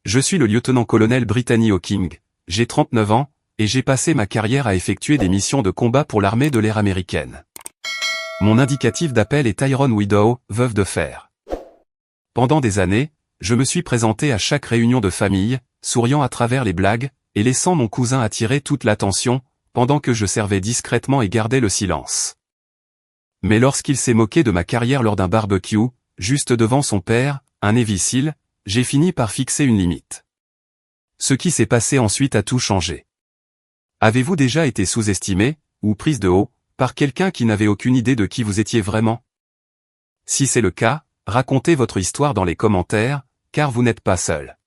Je suis le lieutenant-colonel Brittany Hawking, j'ai 39 ans, et j'ai passé ma carrière à effectuer des missions de combat pour l'armée de l'air américaine. Mon indicatif d'appel est Tyrone Widow, veuve de fer. Pendant des années, je me suis présenté à chaque réunion de famille, souriant à travers les blagues, et laissant mon cousin attirer toute l'attention, pendant que je servais discrètement et gardais le silence. Mais lorsqu'il s'est moqué de ma carrière lors d'un barbecue, juste devant son père, un Navy SEAL, j'ai fini par fixer une limite. Ce qui s'est passé ensuite a tout changé. Avez-vous déjà été sous-estimé, ou prise de haut, par quelqu'un qui n'avait aucune idée de qui vous étiez vraiment? Si c'est le cas, racontez votre histoire dans les commentaires, car vous n'êtes pas seul.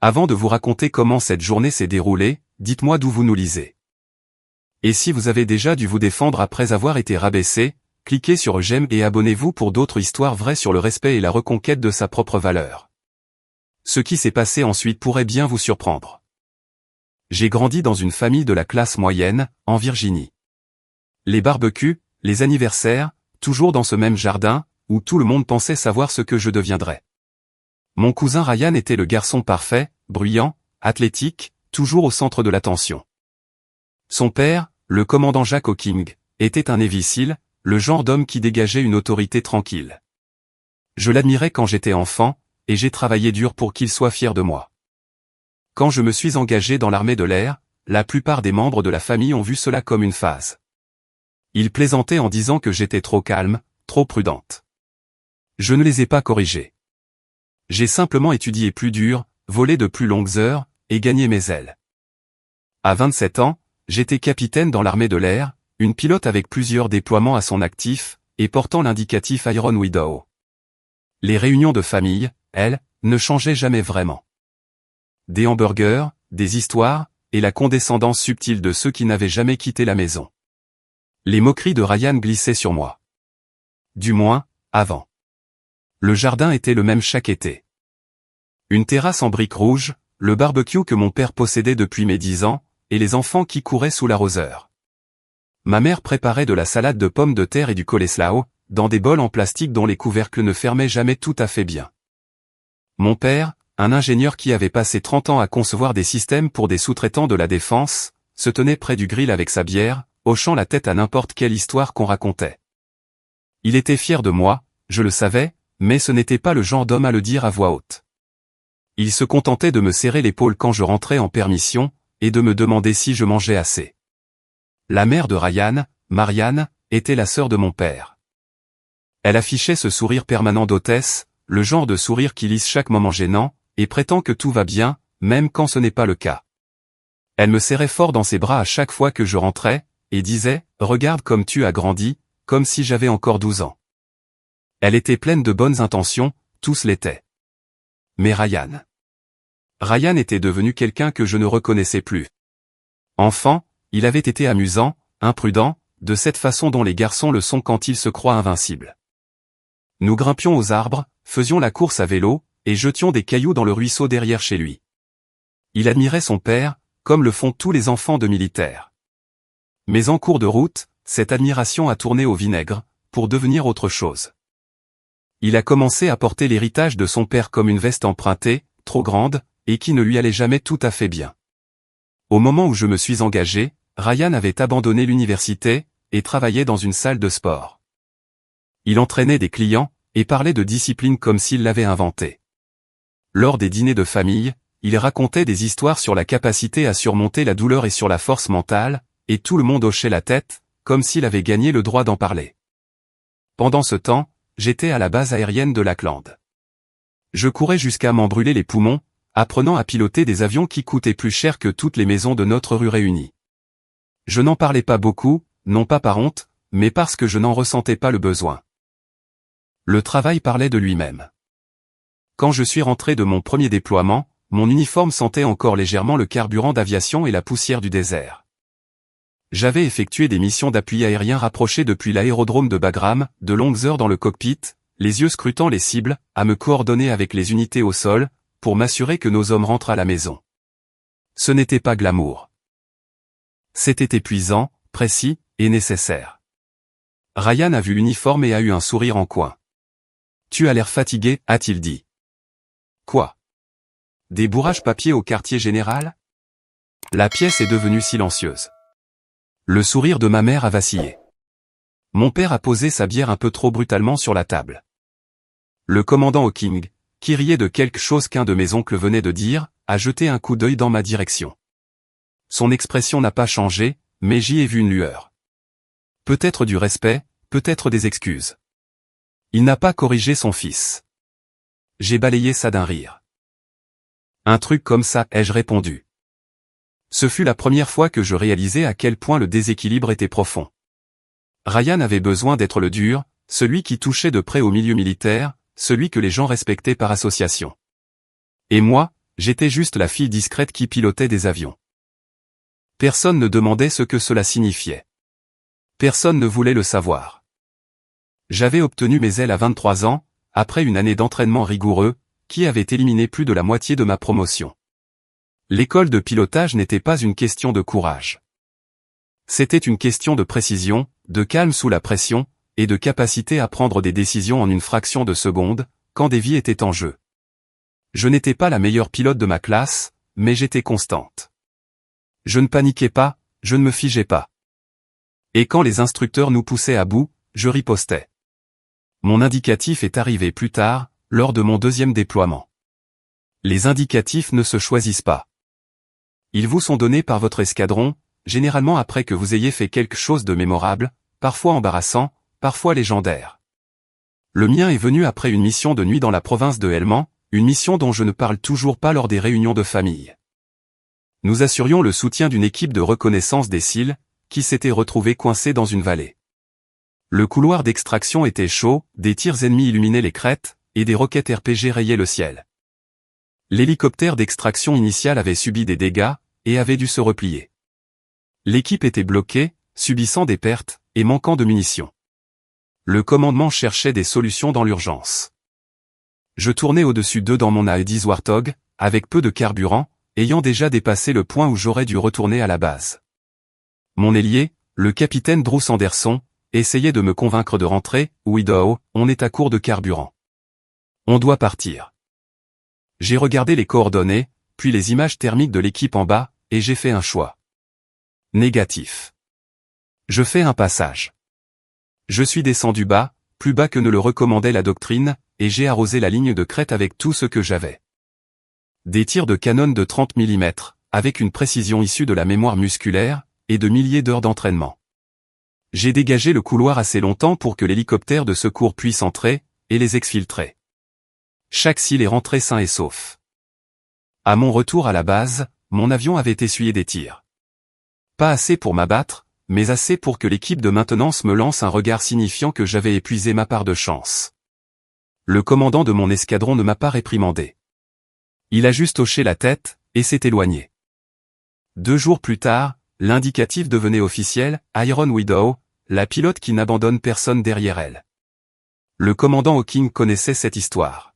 Avant de vous raconter comment cette journée s'est déroulée, dites-moi d'où vous nous lisez. Et si vous avez déjà dû vous défendre après avoir été rabaissé, cliquez sur j'aime et abonnez-vous pour d'autres histoires vraies sur le respect et la reconquête de sa propre valeur. Ce qui s'est passé ensuite pourrait bien vous surprendre. J'ai grandi dans une famille de la classe moyenne, en Virginie. Les barbecues, les anniversaires, toujours dans ce même jardin, où tout le monde pensait savoir ce que je deviendrais. Mon cousin Ryan était le garçon parfait, bruyant, athlétique, toujours au centre de l'attention. Son père, le commandant Jack Hawking, était un Navy SEAL, le genre d'homme qui dégageait une autorité tranquille. Je l'admirais quand j'étais enfant, et j'ai travaillé dur pour qu'il soit fier de moi. Quand je me suis engagé dans l'armée de l'air, la plupart des membres de la famille ont vu cela comme une phase. Ils plaisantaient en disant que j'étais trop calme, trop prudente. Je ne les ai pas corrigés. J'ai simplement étudié plus dur, volé de plus longues heures, et gagné mes ailes. À 27 ans, j'étais capitaine dans l'armée de l'air, une pilote avec plusieurs déploiements à son actif, et portant l'indicatif Tyrone Widow. Les réunions de famille, elles, ne changeaient jamais vraiment. Des hamburgers, des histoires, et la condescendance subtile de ceux qui n'avaient jamais quitté la maison. Les moqueries de Ryan glissaient sur moi. Du moins, avant. Le jardin était le même chaque été. Une terrasse en briques rouges, le barbecue que mon père possédait depuis mes 10 ans, et les enfants qui couraient sous l'arroseur. Ma mère préparait de la salade de pommes de terre et du coleslaw, dans des bols en plastique dont les couvercles ne fermaient jamais tout à fait bien. Mon père, un ingénieur qui avait passé 30 ans à concevoir des systèmes pour des sous-traitants de la défense, se tenait près du grill avec sa bière, hochant la tête à n'importe quelle histoire qu'on racontait. Il était fier de moi, je le savais, mais ce n'était pas le genre d'homme à le dire à voix haute. Il se contentait de me serrer l'épaule quand je rentrais en permission, et de me demander si je mangeais assez. La mère de Ryan, Marianne, était la sœur de mon père. Elle affichait ce sourire permanent d'hôtesse, le genre de sourire qui lisse chaque moment gênant, et prétend que tout va bien, même quand ce n'est pas le cas. Elle me serrait fort dans ses bras à chaque fois que je rentrais, et disait « Regarde comme tu as grandi », comme si j'avais encore 12 ans. Elle était pleine de bonnes intentions, tous l'étaient. Mais Ryan était devenu quelqu'un que je ne reconnaissais plus. Enfant, il avait été amusant, imprudent, de cette façon dont les garçons le sont quand ils se croient invincibles. Nous grimpions aux arbres, faisions la course à vélo, et jetions des cailloux dans le ruisseau derrière chez lui. Il admirait son père, comme le font tous les enfants de militaires. Mais en cours de route, cette admiration a tourné au vinaigre, pour devenir autre chose. Il a commencé à porter l'héritage de son père comme une veste empruntée, trop grande, et qui ne lui allait jamais tout à fait bien. Au moment où je me suis engagé, Ryan avait abandonné l'université, et travaillait dans une salle de sport. Il entraînait des clients, et parlait de discipline comme s'il l'avait inventée. Lors des dîners de famille, il racontait des histoires sur la capacité à surmonter la douleur et sur la force mentale, et tout le monde hochait la tête, comme s'il avait gagné le droit d'en parler. Pendant ce temps, j'étais à la base aérienne de Lackland. Je courais jusqu'à m'en brûler les poumons, apprenant à piloter des avions qui coûtaient plus cher que toutes les maisons de notre rue réunies. Je n'en parlais pas beaucoup, non pas par honte, mais parce que je n'en ressentais pas le besoin. Le travail parlait de lui-même. Quand je suis rentré de mon premier déploiement, mon uniforme sentait encore légèrement le carburant d'aviation et la poussière du désert. J'avais effectué des missions d'appui aérien rapprochées depuis l'aérodrome de Bagram, de longues heures dans le cockpit, les yeux scrutant les cibles, à me coordonner avec les unités au sol, pour m'assurer que nos hommes rentrent à la maison. Ce n'était pas glamour. C'était épuisant, précis, et nécessaire. Ryan a vu l'uniforme et a eu un sourire en coin. « Tu as l'air fatigué », a-t-il dit. « Quoi ? Des bourrages papier au quartier général? La pièce est devenue silencieuse. Le sourire de ma mère a vacillé. Mon père a posé sa bière un peu trop brutalement sur la table. Le commandant Hawking, qui riait de quelque chose qu'un de mes oncles venait de dire, a jeté un coup d'œil dans ma direction. Son expression n'a pas changé, mais j'y ai vu une lueur. Peut-être du respect, peut-être des excuses. Il n'a pas corrigé son fils. J'ai balayé ça d'un rire. Un truc comme ça, ai-je répondu. Ce fut la première fois que je réalisais à quel point le déséquilibre était profond. Ryan avait besoin d'être le dur, celui qui touchait de près au milieu militaire, celui que les gens respectaient par association. Et moi, j'étais juste la fille discrète qui pilotait des avions. Personne ne demandait ce que cela signifiait. Personne ne voulait le savoir. J'avais obtenu mes ailes à 23 ans, après une année d'entraînement rigoureux, qui avait éliminé plus de la moitié de ma promotion. L'école de pilotage n'était pas une question de courage. C'était une question de précision, de calme sous la pression, et de capacité à prendre des décisions en une fraction de seconde, quand des vies étaient en jeu. Je n'étais pas la meilleure pilote de ma classe, mais j'étais constante. Je ne paniquais pas, je ne me figeais pas. Et quand les instructeurs nous poussaient à bout, je ripostais. Mon indicatif est arrivé plus tard, lors de mon deuxième déploiement. Les indicatifs ne se choisissent pas. Ils vous sont donnés par votre escadron, généralement après que vous ayez fait quelque chose de mémorable, parfois embarrassant, parfois légendaire. Le mien est venu après une mission de nuit dans la province de Helmand, une mission dont je ne parle toujours pas lors des réunions de famille. Nous assurions le soutien d'une équipe de reconnaissance des SEAL, qui s'était retrouvée coincée dans une vallée. Le couloir d'extraction était chaud, des tirs ennemis illuminaient les crêtes, et des roquettes RPG rayaient le ciel. L'hélicoptère d'extraction initiale avait subi des dégâts, et avait dû se replier. L'équipe était bloquée, subissant des pertes, et manquant de munitions. Le commandement cherchait des solutions dans l'urgence. Je tournais au-dessus d'eux dans mon Aegis Warthog, avec peu de carburant, ayant déjà dépassé le point où j'aurais dû retourner à la base. Mon ailier, le capitaine Drew Sanderson, essayait de me convaincre de rentrer. Widow, on est à court de carburant. On doit partir. J'ai regardé les coordonnées, puis les images thermiques de l'équipe en bas, et j'ai fait un choix. Négatif. Je fais un passage. Je suis descendu bas, plus bas que ne le recommandait la doctrine, et j'ai arrosé la ligne de crête avec tout ce que j'avais. Des tirs de canon de 30 mm, avec une précision issue de la mémoire musculaire, et de milliers d'heures d'entraînement. J'ai dégagé le couloir assez longtemps pour que l'hélicoptère de secours puisse entrer, et les exfiltrer. Chaque cil est rentré sain et sauf. À mon retour à la base, mon avion avait essuyé des tirs. Pas assez pour m'abattre, mais assez pour que l'équipe de maintenance me lance un regard signifiant que j'avais épuisé ma part de chance. Le commandant de mon escadron ne m'a pas réprimandé. Il a juste hoché la tête, et s'est éloigné. 2 jours plus tard, l'indicatif devenait officiel, Iron Widow, la pilote qui n'abandonne personne derrière elle. Le commandant Hawking connaissait cette histoire.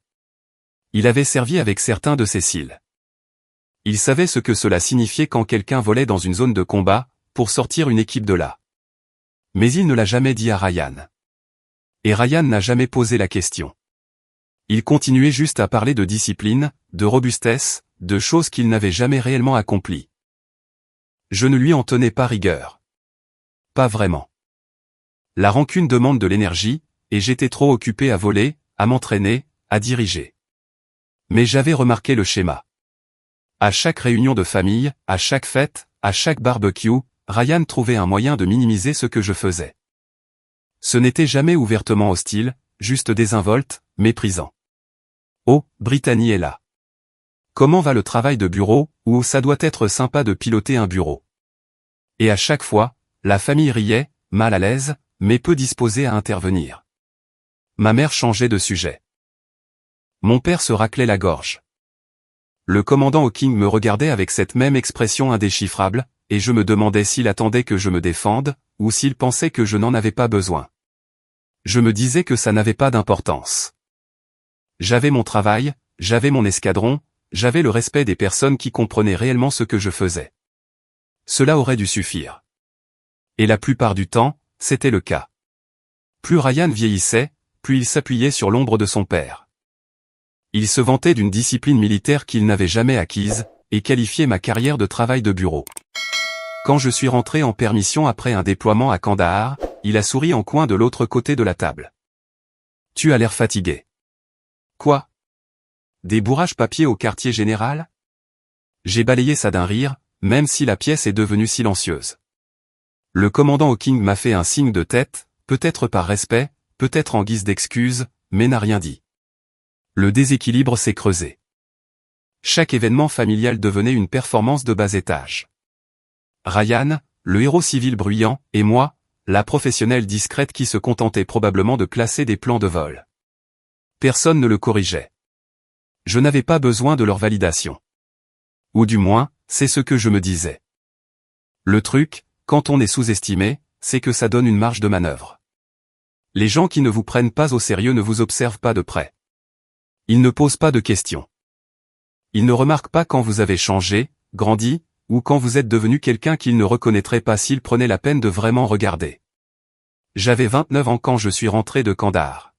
Il avait servi avec certains de ses SEAL. Il savait ce que cela signifiait quand quelqu'un volait dans une zone de combat, pour sortir une équipe de là. Mais il ne l'a jamais dit à Ryan. Et Ryan n'a jamais posé la question. Il continuait juste à parler de discipline, de robustesse, de choses qu'il n'avait jamais réellement accomplies. Je ne lui en tenais pas rigueur. Pas vraiment. La rancune demande de l'énergie, et j'étais trop occupé à voler, à m'entraîner, à diriger. Mais j'avais remarqué le schéma. À chaque réunion de famille, à chaque fête, à chaque barbecue, Ryan trouvait un moyen de minimiser ce que je faisais. Ce n'était jamais ouvertement hostile, juste désinvolte, méprisant. Oh, Brittany est là. Comment va le travail de bureau, ou ça doit être sympa de piloter un bureau. Et à chaque fois, la famille riait, mal à l'aise, mais peu disposée à intervenir. Ma mère changeait de sujet. Mon père se raclait la gorge. Le commandant Hawking me regardait avec cette même expression indéchiffrable, et je me demandais s'il attendait que je me défende, ou s'il pensait que je n'en avais pas besoin. Je me disais que ça n'avait pas d'importance. J'avais mon travail, j'avais mon escadron, j'avais le respect des personnes qui comprenaient réellement ce que je faisais. Cela aurait dû suffire. Et la plupart du temps, c'était le cas. Plus Ryan vieillissait, plus il s'appuyait sur l'ombre de son père. Il se vantait d'une discipline militaire qu'il n'avait jamais acquise, et qualifiait ma carrière de travail de bureau. Quand je suis rentré en permission après un déploiement à Kandahar, il a souri en coin de l'autre côté de la table. Tu as l'air fatigué. Quoi? Des bourrages papier au quartier général? J'ai balayé ça d'un rire, même si la pièce est devenue silencieuse. Le commandant Hawking m'a fait un signe de tête, peut-être par respect, peut-être en guise d'excuse, mais n'a rien dit. Le déséquilibre s'est creusé. Chaque événement familial devenait une performance de bas étage. Ryan, le héros civil bruyant, et moi, la professionnelle discrète qui se contentait probablement de classer des plans de vol. Personne ne le corrigeait. Je n'avais pas besoin de leur validation. Ou du moins, c'est ce que je me disais. Le truc, quand on est sous-estimé, c'est que ça donne une marge de manœuvre. Les gens qui ne vous prennent pas au sérieux ne vous observent pas de près. Ils ne posent pas de questions. Ils ne remarquent pas quand vous avez changé, grandi, ou quand vous êtes devenu quelqu'un qu'ils ne reconnaîtraient pas s'ils prenaient la peine de vraiment regarder. J'avais 29 ans quand je suis rentré de Kandahar.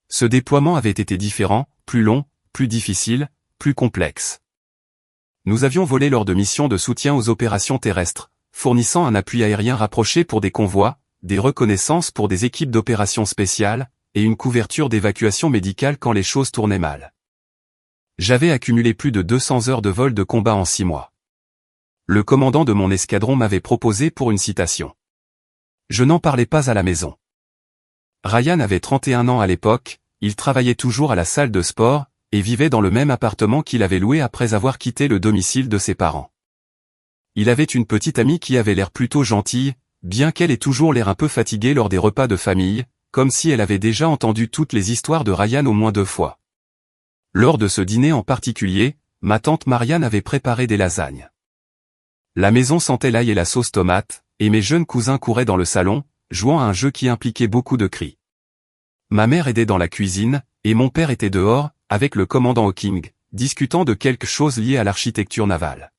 Ce déploiement avait été différent, plus long, plus difficile, plus complexe. Nous avions volé lors de missions de soutien aux opérations terrestres, fournissant un appui aérien rapproché pour des convois, des reconnaissances pour des équipes d'opérations spéciales, et une couverture d'évacuation médicale quand les choses tournaient mal. J'avais accumulé plus de 200 heures de vol de combat en 6 mois. Le commandant de mon escadron m'avait proposé pour une citation. Je n'en parlais pas à la maison. Ryan avait 31 ans à l'époque, il travaillait toujours à la salle de sport, et vivait dans le même appartement qu'il avait loué après avoir quitté le domicile de ses parents. Il avait une petite amie qui avait l'air plutôt gentille, bien qu'elle ait toujours l'air un peu fatiguée lors des repas de famille, comme si elle avait déjà entendu toutes les histoires de Ryan au moins 2 fois. Lors de ce dîner en particulier, ma tante Marianne avait préparé des lasagnes. La maison sentait l'ail et la sauce tomate, et mes jeunes cousins couraient dans le salon, jouant à un jeu qui impliquait beaucoup de cris. Ma mère aidait dans la cuisine, et mon père était dehors, avec le commandant Hawking, discutant de quelque chose lié à l'architecture navale.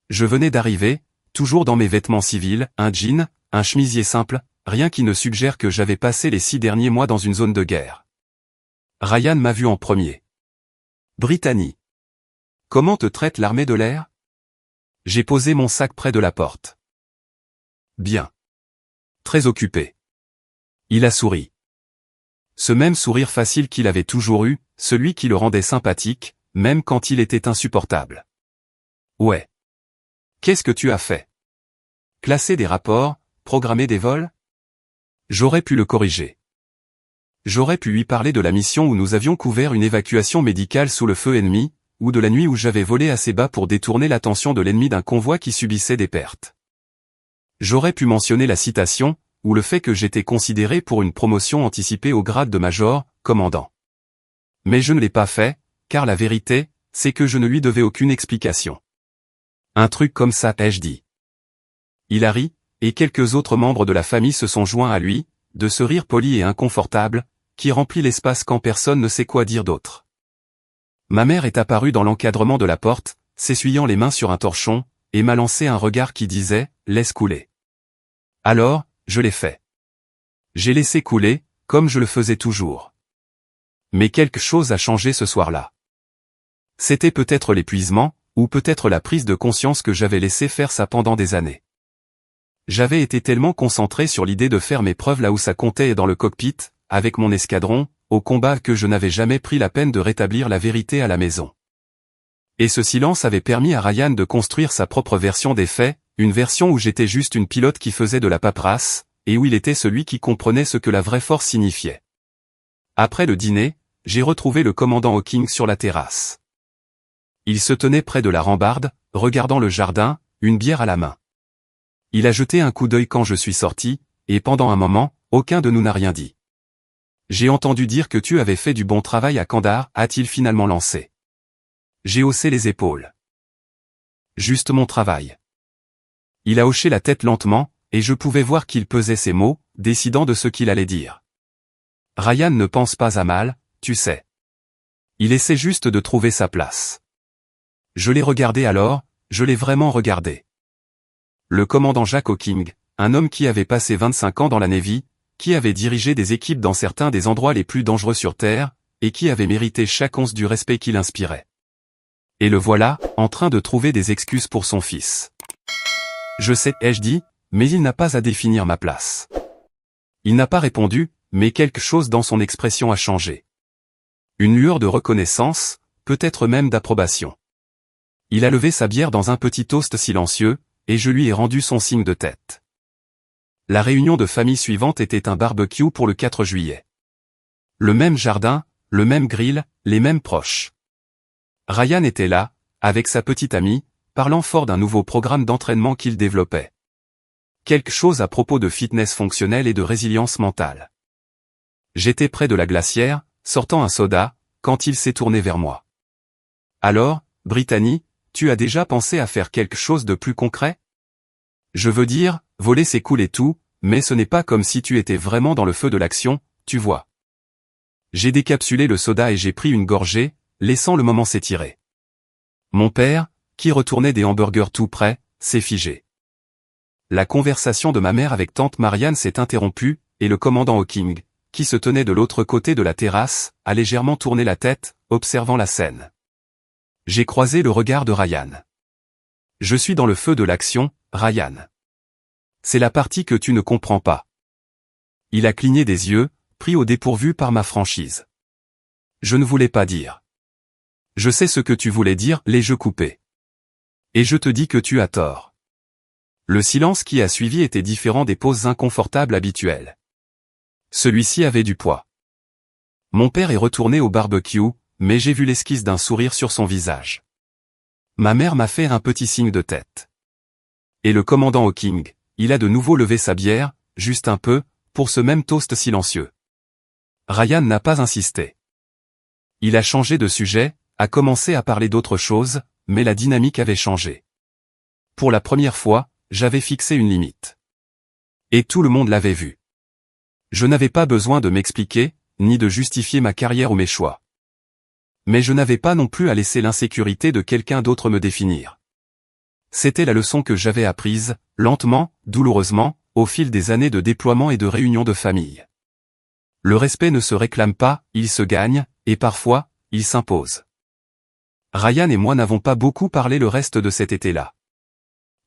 Je venais d'arriver, toujours dans mes vêtements civils, un jean, un chemisier simple, rien qui ne suggère que j'avais passé les 6 derniers mois dans une zone de guerre. Ryan m'a vu en premier. Brittany. Comment te traite l'armée de l'air? J'ai posé mon sac près de la porte. Bien. Très occupé. Il a souri. Ce même sourire facile qu'il avait toujours eu, celui qui le rendait sympathique, même quand il était insupportable. Ouais. Qu'est-ce que tu as fait? Classer des rapports, programmer des vols? J'aurais pu le corriger. J'aurais pu lui parler de la mission où nous avions couvert une évacuation médicale sous le feu ennemi, ou de la nuit où j'avais volé assez bas pour détourner l'attention de l'ennemi d'un convoi qui subissait des pertes. J'aurais pu mentionner la citation, ou le fait que j'étais considéré pour une promotion anticipée au grade de major, commandant. Mais je ne l'ai pas fait, car la vérité, c'est que je ne lui devais aucune explication. Un truc comme ça, ai-je dit. Il a ri, et quelques autres membres de la famille se sont joints à lui, de ce rire poli et inconfortable, qui remplit l'espace quand personne ne sait quoi dire d'autre. Ma mère est apparue dans l'encadrement de la porte, s'essuyant les mains sur un torchon, et m'a lancé un regard qui disait « Laisse couler ». Alors, je l'ai fait. J'ai laissé couler, comme je le faisais toujours. Mais quelque chose a changé ce soir-là. C'était peut-être l'épuisement, ou peut-être la prise de conscience que j'avais laissé faire ça pendant des années. J'avais été tellement concentré sur l'idée de faire mes preuves là où ça comptait et dans le cockpit, avec mon escadron, au combat que je n'avais jamais pris la peine de rétablir la vérité à la maison. Et ce silence avait permis à Ryan de construire sa propre version des faits, une version où j'étais juste une pilote qui faisait de la paperasse, et où il était celui qui comprenait ce que la vraie force signifiait. Après le dîner, j'ai retrouvé le commandant Hawking sur la terrasse. Il se tenait près de la rambarde, regardant le jardin, une bière à la main. Il a jeté un coup d'œil quand je suis sorti, et pendant un moment, aucun de nous n'a rien dit. J'ai entendu dire que tu avais fait du bon travail à Kandahar, a-t-il finalement lancé. J'ai haussé les épaules. Juste mon travail. Il a hoché la tête lentement, et je pouvais voir qu'il pesait ses mots, décidant de ce qu'il allait dire. Ryan ne pense pas à mal, tu sais. Il essaie juste de trouver sa place. Je l'ai regardé alors, je l'ai vraiment regardé. Le commandant Jack Hawking, un homme qui avait passé 25 ans dans la Navy, qui avait dirigé des équipes dans certains des endroits les plus dangereux sur Terre, et qui avait mérité chaque once du respect qu'il inspirait. Et le voilà, en train de trouver des excuses pour son fils. Je sais, ai-je dit, mais il n'a pas à définir ma place. Il n'a pas répondu, mais quelque chose dans son expression a changé. Une lueur de reconnaissance, peut-être même d'approbation. Il a levé sa bière dans un petit toast silencieux, et je lui ai rendu son signe de tête. La réunion de famille suivante était un barbecue pour le 4 juillet. Le même jardin, le même grill, les mêmes proches. Ryan était là, avec sa petite amie, parlant fort d'un nouveau programme d'entraînement qu'il développait. Quelque chose à propos de fitness fonctionnel et de résilience mentale. J'étais près de la glacière, sortant un soda, quand il s'est tourné vers moi. Alors, Brittany, tu as déjà pensé à faire quelque chose de plus concret? Je veux dire, voler c'est cool et tout, mais ce n'est pas comme si tu étais vraiment dans le feu de l'action, tu vois. J'ai décapsulé le soda et j'ai pris une gorgée, laissant le moment s'étirer. Mon père, qui retournait des hamburgers tout près, s'est figé. La conversation de ma mère avec tante Marianne s'est interrompue, et le commandant Hawking, qui se tenait de l'autre côté de la terrasse, a légèrement tourné la tête, observant la scène. J'ai croisé le regard de Ryan. Je suis dans le feu de l'action, Ryan. C'est la partie que tu ne comprends pas. Il a cligné des yeux, pris au dépourvu par ma franchise. Je ne voulais pas dire. Je sais ce que tu voulais dire, les jeux coupés. Et je te dis que tu as tort. Le silence qui a suivi était différent des pauses inconfortables habituelles. Celui-ci avait du poids. Mon père est retourné au barbecue, mais j'ai vu l'esquisse d'un sourire sur son visage. Ma mère m'a fait un petit signe de tête. Et le commandant Hawking, il a de nouveau levé sa bière, juste un peu, pour ce même toast silencieux. Ryan n'a pas insisté. Il a changé de sujet, a commencé à parler d'autre chose, mais la dynamique avait changé. Pour la première fois, j'avais fixé une limite. Et tout le monde l'avait vu. Je n'avais pas besoin de m'expliquer, ni de justifier ma carrière ou mes choix. Mais je n'avais pas non plus à laisser l'insécurité de quelqu'un d'autre me définir. C'était la leçon que j'avais apprise, lentement, douloureusement, au fil des années de déploiement et de réunions de famille. Le respect ne se réclame pas, il se gagne, et parfois, il s'impose. Ryan et moi n'avons pas beaucoup parlé le reste de cet été-là.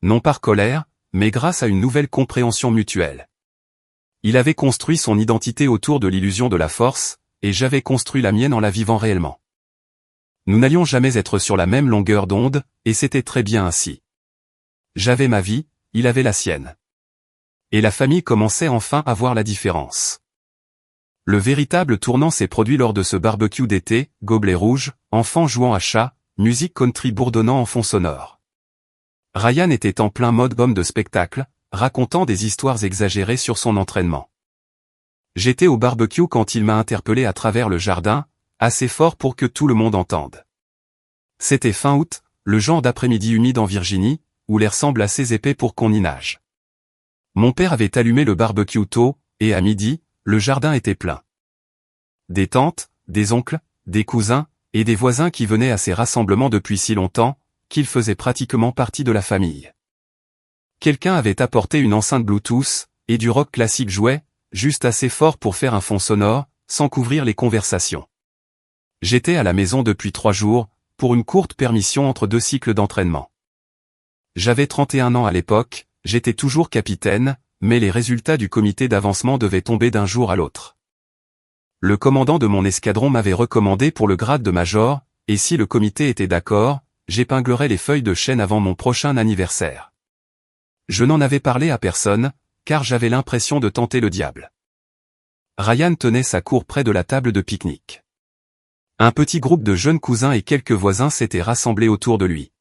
Non par colère, mais grâce à une nouvelle compréhension mutuelle. Il avait construit son identité autour de l'illusion de la force, et j'avais construit la mienne en la vivant réellement. Nous n'allions jamais être sur la même longueur d'onde, et c'était très bien ainsi. J'avais ma vie, il avait la sienne. Et la famille commençait enfin à voir la différence. Le véritable tournant s'est produit lors de ce barbecue d'été, gobelets rouges, enfants jouant à chat, musique country bourdonnant en fond sonore. Ryan était en plein mode homme de spectacle, racontant des histoires exagérées sur son entraînement. J'étais au barbecue quand il m'a interpellé à travers le jardin, assez fort pour que tout le monde entende. C'était fin août, le genre d'après-midi humide en Virginie, où l'air semble assez épais pour qu'on y nage. Mon père avait allumé le barbecue tôt, et à midi, le jardin était plein. Des tantes, des oncles, des cousins, et des voisins qui venaient à ces rassemblements depuis si longtemps, qu'ils faisaient pratiquement partie de la famille. Quelqu'un avait apporté une enceinte Bluetooth, et du rock classique jouait, juste assez fort pour faire un fond sonore, sans couvrir les conversations. J'étais à la maison depuis 3 jours, pour une courte permission entre 2 cycles d'entraînement. J'avais 31 ans à l'époque, j'étais toujours capitaine, mais les résultats du comité d'avancement devaient tomber d'un jour à l'autre. Le commandant de mon escadron m'avait recommandé pour le grade de major, et si le comité était d'accord, j'épinglerais les feuilles de chêne avant mon prochain anniversaire. Je n'en avais parlé à personne, car j'avais l'impression de tenter le diable. Ryan tenait sa cour près de la table de pique-nique. Un petit groupe de jeunes cousins et quelques voisins s'étaient rassemblés autour de lui.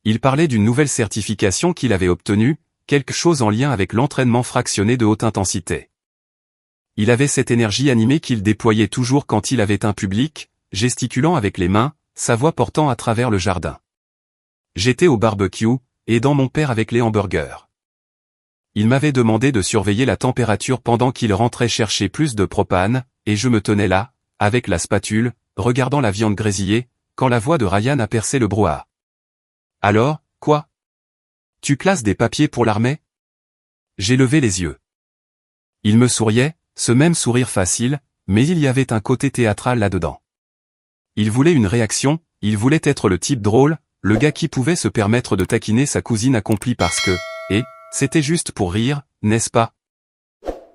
Il parlait d'une nouvelle certification qu'il avait obtenue, quelque chose en lien avec l'entraînement fractionné de haute intensité. Il avait cette énergie animée qu'il déployait toujours quand il avait un public, gesticulant avec les mains, sa voix portant à travers le jardin. J'étais au barbecue, aidant mon père avec les hamburgers. Il m'avait demandé de surveiller la température pendant qu'il rentrait chercher plus de propane, et je me tenais là, avec la spatule, regardant la viande grésiller, quand la voix de Ryan a percé le brouhaha. « Alors, quoi? Tu classes des papiers pour l'armée ?» J'ai levé les yeux. Il me souriait, ce même sourire facile, mais il y avait un côté théâtral là-dedans. Il voulait une réaction, il voulait être le type drôle, le gars qui pouvait se permettre de taquiner sa cousine accomplie parce que, c'était juste pour rire, n'est-ce pas?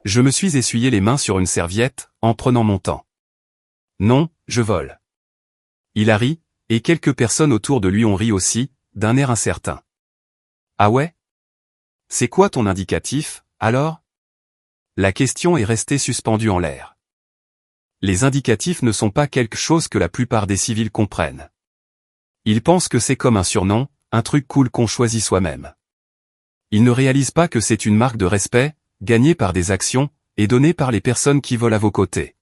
Je me suis essuyé les mains sur une serviette, en prenant mon temps. Non, je vole. Il a ri, et quelques personnes autour de lui ont ri aussi, d'un air incertain. Ah ouais? C'est quoi ton indicatif, alors? La question est restée suspendue en l'air. Les indicatifs ne sont pas quelque chose que la plupart des civils comprennent. Ils pensent que c'est comme un surnom, un truc cool qu'on choisit soi-même. Ils ne réalisent pas que c'est une marque de respect, gagnée par des actions, et donnée par les personnes qui volent à vos côtés.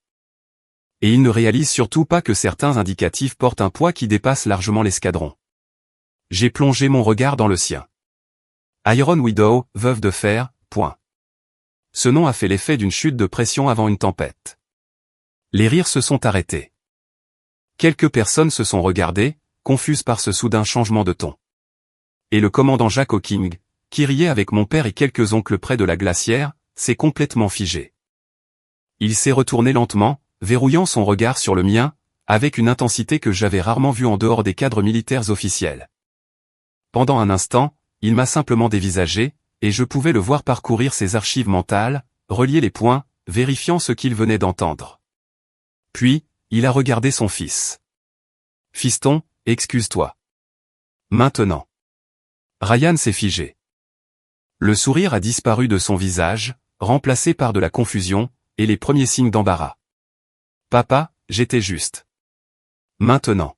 Et ils ne réalisent surtout pas que certains indicatifs portent un poids qui dépasse largement l'escadron. J'ai plongé mon regard dans le sien. Iron Widow, veuve de fer, point. Ce nom a fait l'effet d'une chute de pression avant une tempête. Les rires se sont arrêtés. Quelques personnes se sont regardées, confuses par ce soudain changement de ton. Et le commandant Jack Hawking, qui riait avec mon père et quelques oncles près de la glacière, s'est complètement figé. Il s'est retourné lentement, verrouillant son regard sur le mien, avec une intensité que j'avais rarement vue en dehors des cadres militaires officiels. Pendant un instant, il m'a simplement dévisagé, et je pouvais le voir parcourir ses archives mentales, relier les points, vérifiant ce qu'il venait d'entendre. Puis, il a regardé son fils. « Fiston, excuse-toi. » Maintenant. Ryan s'est figé. Le sourire a disparu de son visage, remplacé par de la confusion, et les premiers signes d'embarras. « Papa, j'étais juste. » Maintenant.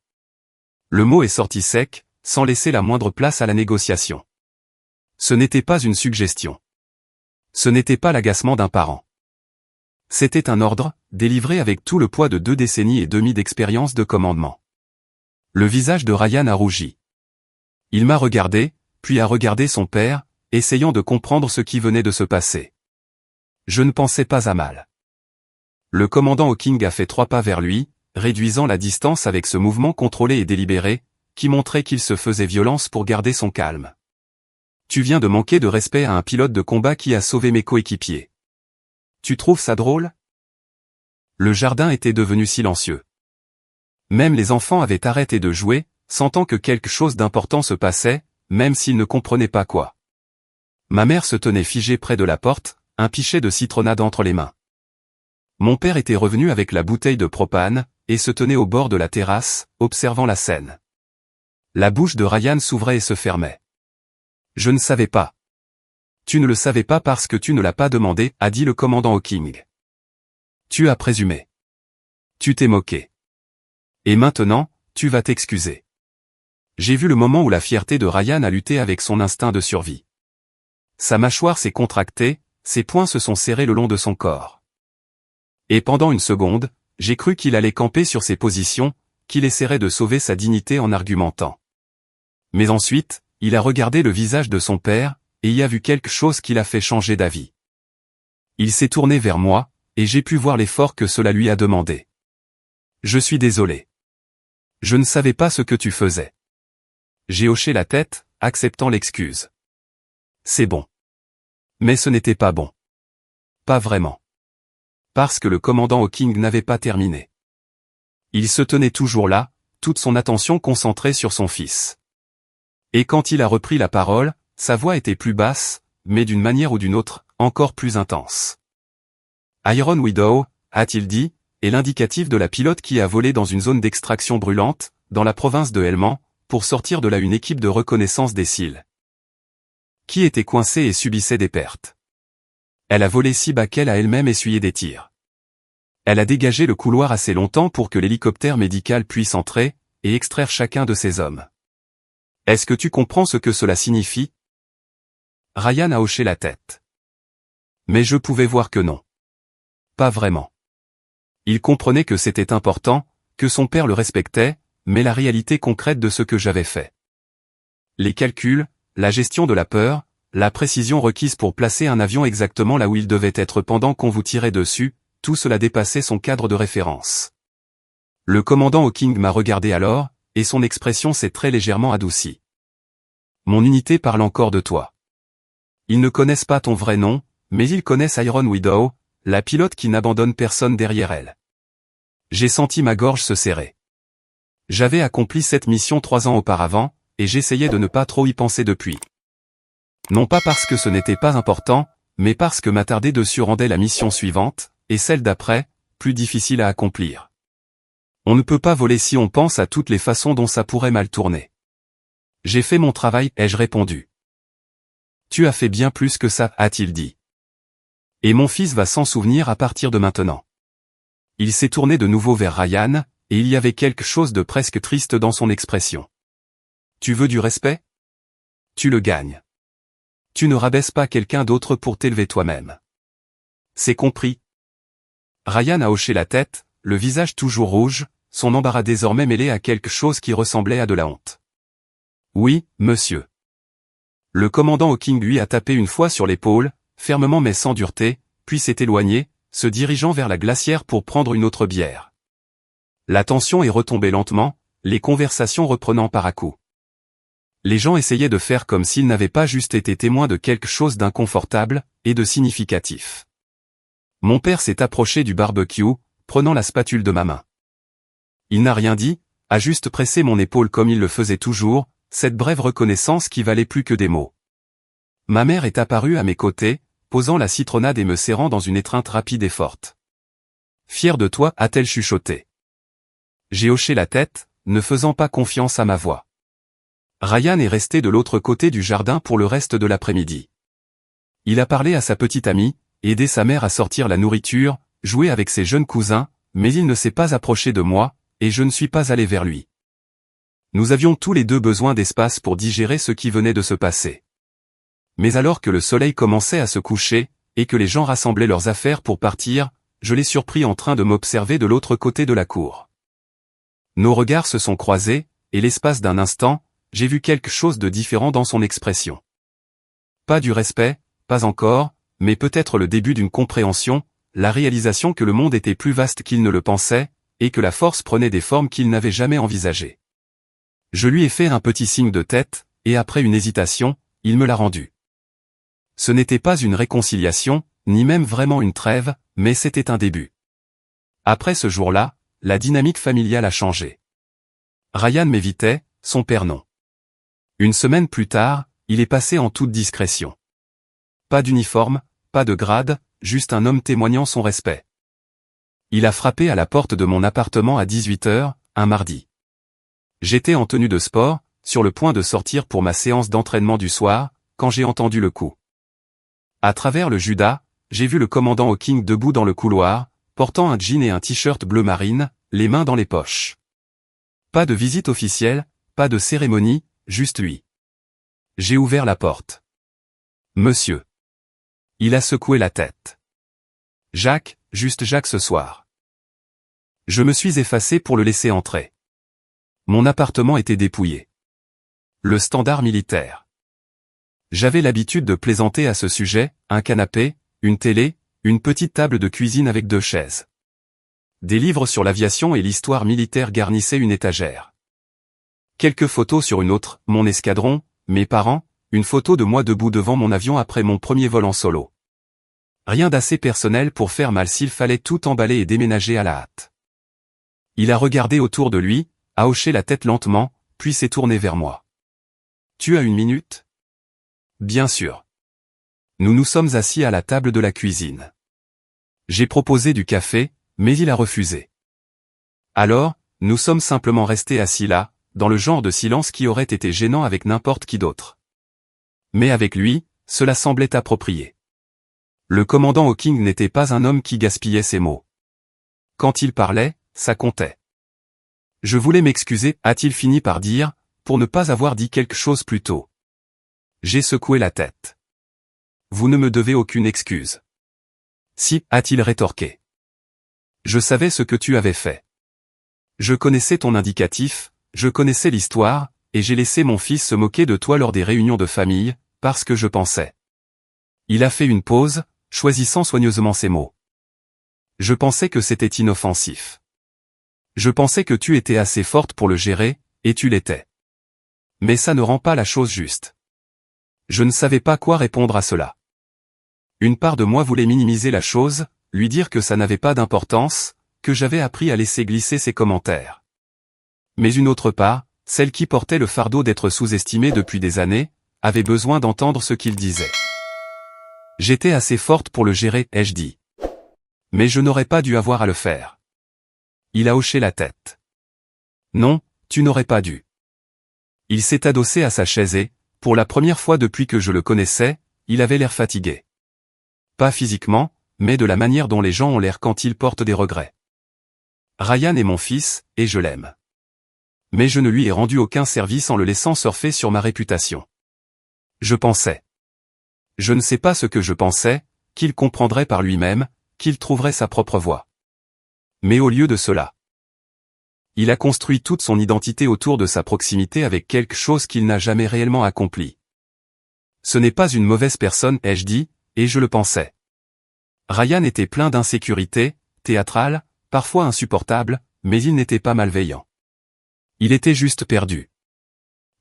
Le mot est sorti sec, sans laisser la moindre place à la négociation. Ce n'était pas une suggestion. Ce n'était pas l'agacement d'un parent. C'était un ordre, délivré avec tout le poids de 2 décennies et demie d'expérience de commandement. Le visage de Ryan a rougi. Il m'a regardé, puis a regardé son père, essayant de comprendre ce qui venait de se passer. Je ne pensais pas à mal. Le commandant Hawking a fait 3 pas vers lui, réduisant la distance avec ce mouvement contrôlé et délibéré, qui montrait qu'il se faisait violence pour garder son calme. Tu viens de manquer de respect à un pilote de combat qui a sauvé mes coéquipiers. Tu trouves ça drôle? Le jardin était devenu silencieux. Même les enfants avaient arrêté de jouer, sentant que quelque chose d'important se passait, même s'ils ne comprenaient pas quoi. Ma mère se tenait figée près de la porte, un pichet de citronnade entre les mains. Mon père était revenu avec la bouteille de propane, et se tenait au bord de la terrasse, observant la scène. La bouche de Ryan s'ouvrait et se fermait. Je ne savais pas. Tu ne le savais pas parce que tu ne l'as pas demandé, a dit le commandant Hawking. Tu as présumé. Tu t'es moqué. Et maintenant, tu vas t'excuser. J'ai vu le moment où la fierté de Ryan a lutté avec son instinct de survie. Sa mâchoire s'est contractée, ses poings se sont serrés le long de son corps. Et pendant une seconde, j'ai cru qu'il allait camper sur ses positions, qu'il essaierait de sauver sa dignité en argumentant. Mais ensuite, il a regardé le visage de son père, et y a vu quelque chose qui l'a fait changer d'avis. Il s'est tourné vers moi, et j'ai pu voir l'effort que cela lui a demandé. Je suis désolé. Je ne savais pas ce que tu faisais. J'ai hoché la tête, acceptant l'excuse. C'est bon. Mais ce n'était pas bon. Pas vraiment. Parce que le commandant Hawking n'avait pas terminé. Il se tenait toujours là, toute son attention concentrée sur son fils. Et quand il a repris la parole, sa voix était plus basse, mais d'une manière ou d'une autre, encore plus intense. Iron Widow, a-t-il dit, est l'indicatif de la pilote qui a volé dans une zone d'extraction brûlante, dans la province de Helmand, pour sortir de là une équipe de reconnaissance des cils. Qui était coincée et subissait des pertes. Elle a volé si bas qu'elle a elle-même essuyé des tirs. Elle a dégagé le couloir assez longtemps pour que l'hélicoptère médical puisse entrer, et extraire chacun de ses hommes. Est-ce que tu comprends ce que cela signifie? Ryan a hoché la tête. Mais je pouvais voir que non. Pas vraiment. Il comprenait que c'était important, que son père le respectait, mais la réalité concrète de ce que j'avais fait. Les calculs, la gestion de la peur, la précision requise pour placer un avion exactement là où il devait être pendant qu'on vous tirait dessus, tout cela dépassait son cadre de référence. Le commandant Hawking m'a regardé alors, et son expression s'est très légèrement adoucie. Mon unité parle encore de toi. Ils ne connaissent pas ton vrai nom, mais ils connaissent Iron Widow, la pilote qui n'abandonne personne derrière elle. J'ai senti ma gorge se serrer. J'avais accompli cette mission 3 ans auparavant, et j'essayais de ne pas trop y penser depuis. Non pas parce que ce n'était pas important, mais parce que m'attarder dessus rendait la mission suivante, et celle d'après, plus difficile à accomplir. On ne peut pas voler si on pense à toutes les façons dont ça pourrait mal tourner. J'ai fait mon travail, ai-je répondu. Tu as fait bien plus que ça, a-t-il dit. Et mon fils va s'en souvenir à partir de maintenant. Il s'est tourné de nouveau vers Ryan, et il y avait quelque chose de presque triste dans son expression. Tu veux du respect? Tu le gagnes. Tu ne rabaisses pas quelqu'un d'autre pour t'élever toi-même. C'est compris. Ryan a hoché la tête, le visage toujours rouge, son embarras désormais mêlé à quelque chose qui ressemblait à de la honte. Oui, monsieur. Le commandant Hawking lui a tapé une fois sur l'épaule, fermement mais sans dureté, puis s'est éloigné, se dirigeant vers la glacière pour prendre une autre bière. La tension est retombée lentement, les conversations reprenant par à-coups. Les gens essayaient de faire comme s'ils n'avaient pas juste été témoins de quelque chose d'inconfortable et de significatif. Mon père s'est approché du barbecue, prenant la spatule de ma main. Il n'a rien dit, a juste pressé mon épaule comme il le faisait toujours, cette brève reconnaissance qui valait plus que des mots. Ma mère est apparue à mes côtés, posant la citronnade et me serrant dans une étreinte rapide et forte. Fière de toi, a-t-elle chuchoté. J'ai hoché la tête, ne faisant pas confiance à ma voix. Ryan est resté de l'autre côté du jardin pour le reste de l'après-midi. Il a parlé à sa petite amie, aidé sa mère à sortir la nourriture, joué avec ses jeunes cousins, mais il ne s'est pas approché de moi, et je ne suis pas allé vers lui. Nous avions tous les deux besoin d'espace pour digérer ce qui venait de se passer. Mais alors que le soleil commençait à se coucher, et que les gens rassemblaient leurs affaires pour partir, je l'ai surpris en train de m'observer de l'autre côté de la cour. Nos regards se sont croisés, et l'espace d'un instant, j'ai vu quelque chose de différent dans son expression. Pas du respect, pas encore, mais peut-être le début d'une compréhension, la réalisation que le monde était plus vaste qu'il ne le pensait, et que la force prenait des formes qu'il n'avait jamais envisagées. Je lui ai fait un petit signe de tête, et après une hésitation, il me l'a rendu. Ce n'était pas une réconciliation, ni même vraiment une trêve, mais c'était un début. Après ce jour-là, la dynamique familiale a changé. Ryan m'évitait, son père non. Une semaine plus tard, il est passé en toute discrétion. Pas d'uniforme, pas de grade, juste un homme témoignant son respect. Il a frappé à la porte de mon appartement à 18h, un mardi. J'étais en tenue de sport, sur le point de sortir pour ma séance d'entraînement du soir, quand j'ai entendu le coup. À travers le Judas, j'ai vu le commandant Hawking debout dans le couloir, portant un jean et un t-shirt bleu marine, les mains dans les poches. Pas de visite officielle, pas de cérémonie, juste lui. J'ai ouvert la porte. Monsieur. Il a secoué la tête. Jacques, juste Jacques ce soir. Je me suis effacé pour le laisser entrer. Mon appartement était dépouillé. Le standard militaire. J'avais l'habitude de plaisanter à ce sujet, un canapé, une télé, une petite table de cuisine avec 2 chaises. Des livres sur l'aviation et l'histoire militaire garnissaient une étagère. Quelques photos sur une autre, mon escadron, mes parents, une photo de moi debout devant mon avion après mon premier vol en solo. Rien d'assez personnel pour faire mal s'il fallait tout emballer et déménager à la hâte. Il a regardé autour de lui, a hoché la tête lentement, puis s'est tourné vers moi. Tu as 1 minute? Bien sûr. Nous nous sommes assis à la table de la cuisine. J'ai proposé du café, mais il a refusé. Alors, nous sommes simplement restés assis là, dans le genre de silence qui aurait été gênant avec n'importe qui d'autre. Mais avec lui, cela semblait approprié. Le commandant Hawking n'était pas un homme qui gaspillait ses mots. Quand il parlait, ça comptait. Je voulais m'excuser, a-t-il fini par dire, pour ne pas avoir dit quelque chose plus tôt. J'ai secoué la tête. Vous ne me devez aucune excuse. Si, a-t-il rétorqué. Je savais ce que tu avais fait. Je connaissais ton indicatif, je connaissais l'histoire, et j'ai laissé mon fils se moquer de toi lors des réunions de famille, parce que je pensais. Il a fait une pause, choisissant soigneusement ses mots. Je pensais que c'était inoffensif. Je pensais que tu étais assez forte pour le gérer, et tu l'étais. Mais ça ne rend pas la chose juste. Je ne savais pas quoi répondre à cela. Une part de moi voulait minimiser la chose, lui dire que ça n'avait pas d'importance, que j'avais appris à laisser glisser ses commentaires. Mais une autre part, celle qui portait le fardeau d'être sous-estimée depuis des années, avait besoin d'entendre ce qu'il disait. J'étais assez forte pour le gérer, ai-je dit. Mais je n'aurais pas dû avoir à le faire. Il a hoché la tête. Non, tu n'aurais pas dû. Il s'est adossé à sa chaise et, pour la première fois depuis que je le connaissais, il avait l'air fatigué. Pas physiquement, mais de la manière dont les gens ont l'air quand ils portent des regrets. Ryan est mon fils, et je l'aime. Mais je ne lui ai rendu aucun service en le laissant surfer sur ma réputation. Je pensais. Je ne sais pas ce que je pensais, qu'il comprendrait par lui-même, qu'il trouverait sa propre voie. Mais au lieu de cela, il a construit toute son identité autour de sa proximité avec quelque chose qu'il n'a jamais réellement accompli. Ce n'est pas une mauvaise personne, ai-je dit, et je le pensais. Ryan était plein d'insécurité, théâtral, parfois insupportable, mais il n'était pas malveillant. Il était juste perdu.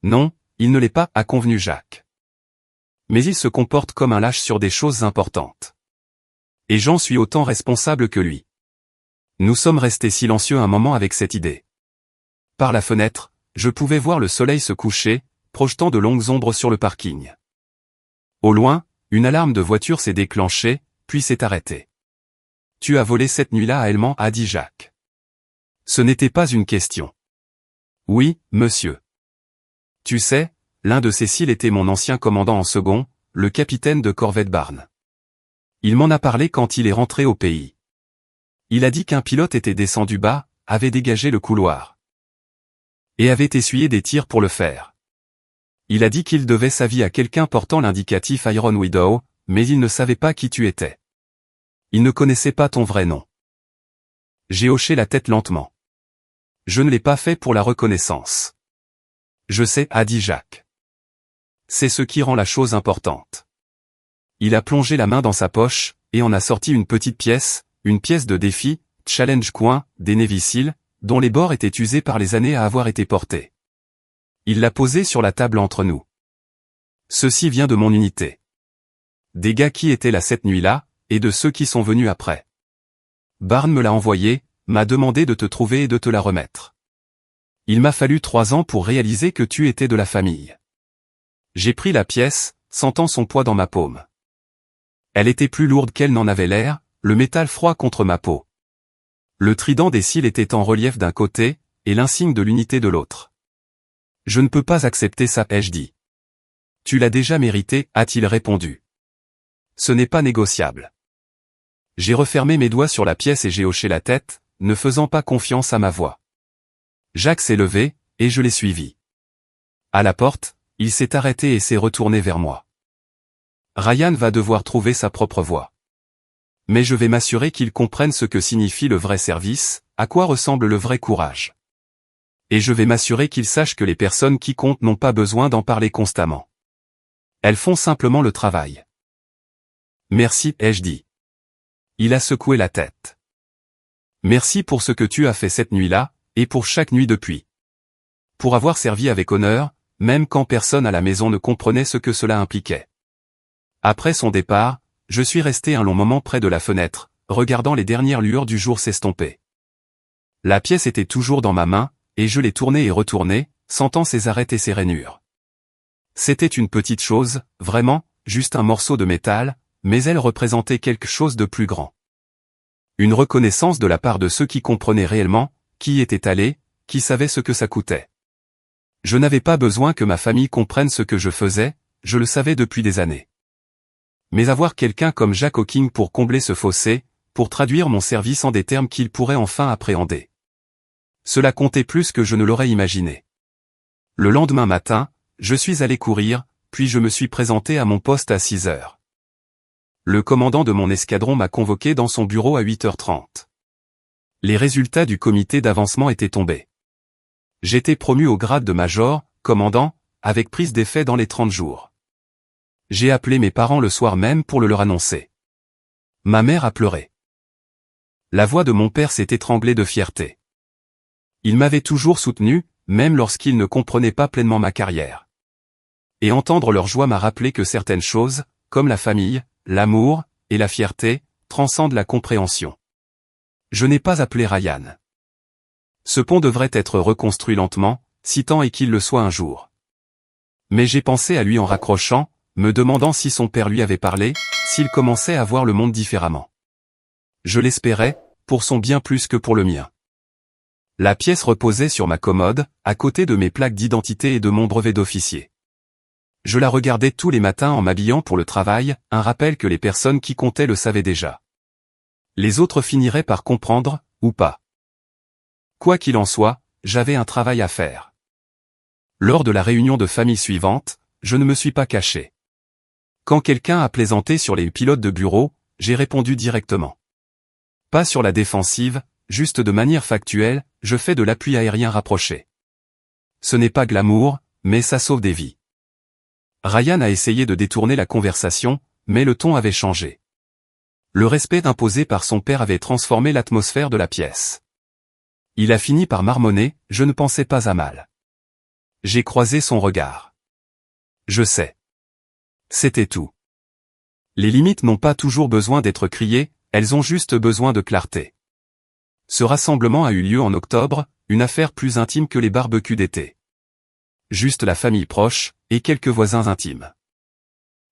Non, il ne l'est pas, a convenu Jacques. Mais il se comporte comme un lâche sur des choses importantes. Et j'en suis autant responsable que lui. Nous sommes restés silencieux un moment avec cette idée. Par la fenêtre, je pouvais voir le soleil se coucher, projetant de longues ombres sur le parking. Au loin, une alarme de voiture s'est déclenchée, puis s'est arrêtée. « Tu as volé cette nuit-là à Helmand » a dit Jacques. Ce n'était pas une question. « Oui, monsieur. Tu sais, l'un de ces cils était mon ancien commandant en second, le capitaine de corvette Barnes. Il m'en a parlé quand il est rentré au pays. Il a dit qu'un pilote était descendu bas, avait dégagé le couloir. Et avait essuyé des tirs pour le faire. Il a dit qu'il devait sa vie à quelqu'un portant l'indicatif Iron Widow, mais il ne savait pas qui tu étais. Il ne connaissait pas ton vrai nom. J'ai hoché la tête lentement. Je ne l'ai pas fait pour la reconnaissance. Je sais, a dit Jacques. C'est ce qui rend la chose importante. Il a plongé la main dans sa poche, et en a sorti une petite pièce, une pièce de défi, Challenge Coin, des Navy Seals, dont les bords étaient usés par les années à avoir été portés. Il l'a posée sur la table entre nous. Ceci vient de mon unité. Des gars qui étaient là cette nuit-là, et de ceux qui sont venus après. Barnes me l'a envoyé, m'a demandé de te trouver et de te la remettre. Il m'a fallu 3 ans pour réaliser que tu étais de la famille. J'ai pris la pièce, sentant son poids dans ma paume. Elle était plus lourde qu'elle n'en avait l'air, le métal froid contre ma peau. Le trident des cils était en relief d'un côté, et l'insigne de l'unité de l'autre. Je ne peux pas accepter ça, ai-je dit. Tu l'as déjà mérité, a-t-il répondu. Ce n'est pas négociable. J'ai refermé mes doigts sur la pièce et j'ai hoché la tête, ne faisant pas confiance à ma voix. Jacques s'est levé, et je l'ai suivi. À la porte, il s'est arrêté et s'est retourné vers moi. Ryan va devoir trouver sa propre voie. Mais je vais m'assurer qu'il comprenne ce que signifie le vrai service, à quoi ressemble le vrai courage. Et je vais m'assurer qu'il sache que les personnes qui comptent n'ont pas besoin d'en parler constamment. Elles font simplement le travail. Merci, ai-je dit. Il a secoué la tête. Merci pour ce que tu as fait cette nuit-là, et pour chaque nuit depuis. Pour avoir servi avec honneur, même quand personne à la maison ne comprenait ce que cela impliquait. Après son départ, je suis resté un long moment près de la fenêtre, regardant les dernières lueurs du jour s'estomper. La pièce était toujours dans ma main, et je l'ai tournée et retournée, sentant ses arêtes et ses rainures. C'était une petite chose, vraiment, juste un morceau de métal, mais elle représentait quelque chose de plus grand. Une reconnaissance de la part de ceux qui comprenaient réellement, qui y étaient allés, qui savaient ce que ça coûtait. Je n'avais pas besoin que ma famille comprenne ce que je faisais, je le savais depuis des années. Mais avoir quelqu'un comme Jack Hawking pour combler ce fossé, pour traduire mon service en des termes qu'il pourrait enfin appréhender. Cela comptait plus que je ne l'aurais imaginé. Le lendemain matin, je suis allé courir, puis je me suis présenté à mon poste à 6 heures. Le commandant de mon escadron m'a convoqué dans son bureau à 8h30. Les résultats du comité d'avancement étaient tombés. J'étais promu au grade de major, commandant, avec prise d'effet dans les 30 jours. J'ai appelé mes parents le soir même pour le leur annoncer. Ma mère a pleuré. La voix de mon père s'est étranglée de fierté. Il m'avait toujours soutenu, même lorsqu'il ne comprenait pas pleinement ma carrière. Et entendre leur joie m'a rappelé que certaines choses, comme la famille, l'amour, et la fierté, transcendent la compréhension. Je n'ai pas appelé Ryan. Ce pont devrait être reconstruit lentement, si tant est qu'il le soit un jour. Mais j'ai pensé à lui en raccrochant, me demandant si son père lui avait parlé, s'il commençait à voir le monde différemment. Je l'espérais, pour son bien plus que pour le mien. La pièce reposait sur ma commode, à côté de mes plaques d'identité et de mon brevet d'officier. Je la regardais tous les matins en m'habillant pour le travail, un rappel que les personnes qui comptaient le savaient déjà. Les autres finiraient par comprendre, ou pas. Quoi qu'il en soit, j'avais un travail à faire. Lors de la réunion de famille suivante, je ne me suis pas caché. Quand quelqu'un a plaisanté sur les pilotes de bureau, j'ai répondu directement. Pas sur la défensive, juste de manière factuelle, je fais de l'appui aérien rapproché. Ce n'est pas glamour, mais ça sauve des vies. Ryan a essayé de détourner la conversation, mais le ton avait changé. Le respect imposé par son père avait transformé l'atmosphère de la pièce. Il a fini par marmonner, je ne pensais pas à mal. J'ai croisé son regard. Je sais. C'était tout. Les limites n'ont pas toujours besoin d'être criées, elles ont juste besoin de clarté. Ce rassemblement a eu lieu en octobre, une affaire plus intime que les barbecues d'été. Juste la famille proche, et quelques voisins intimes.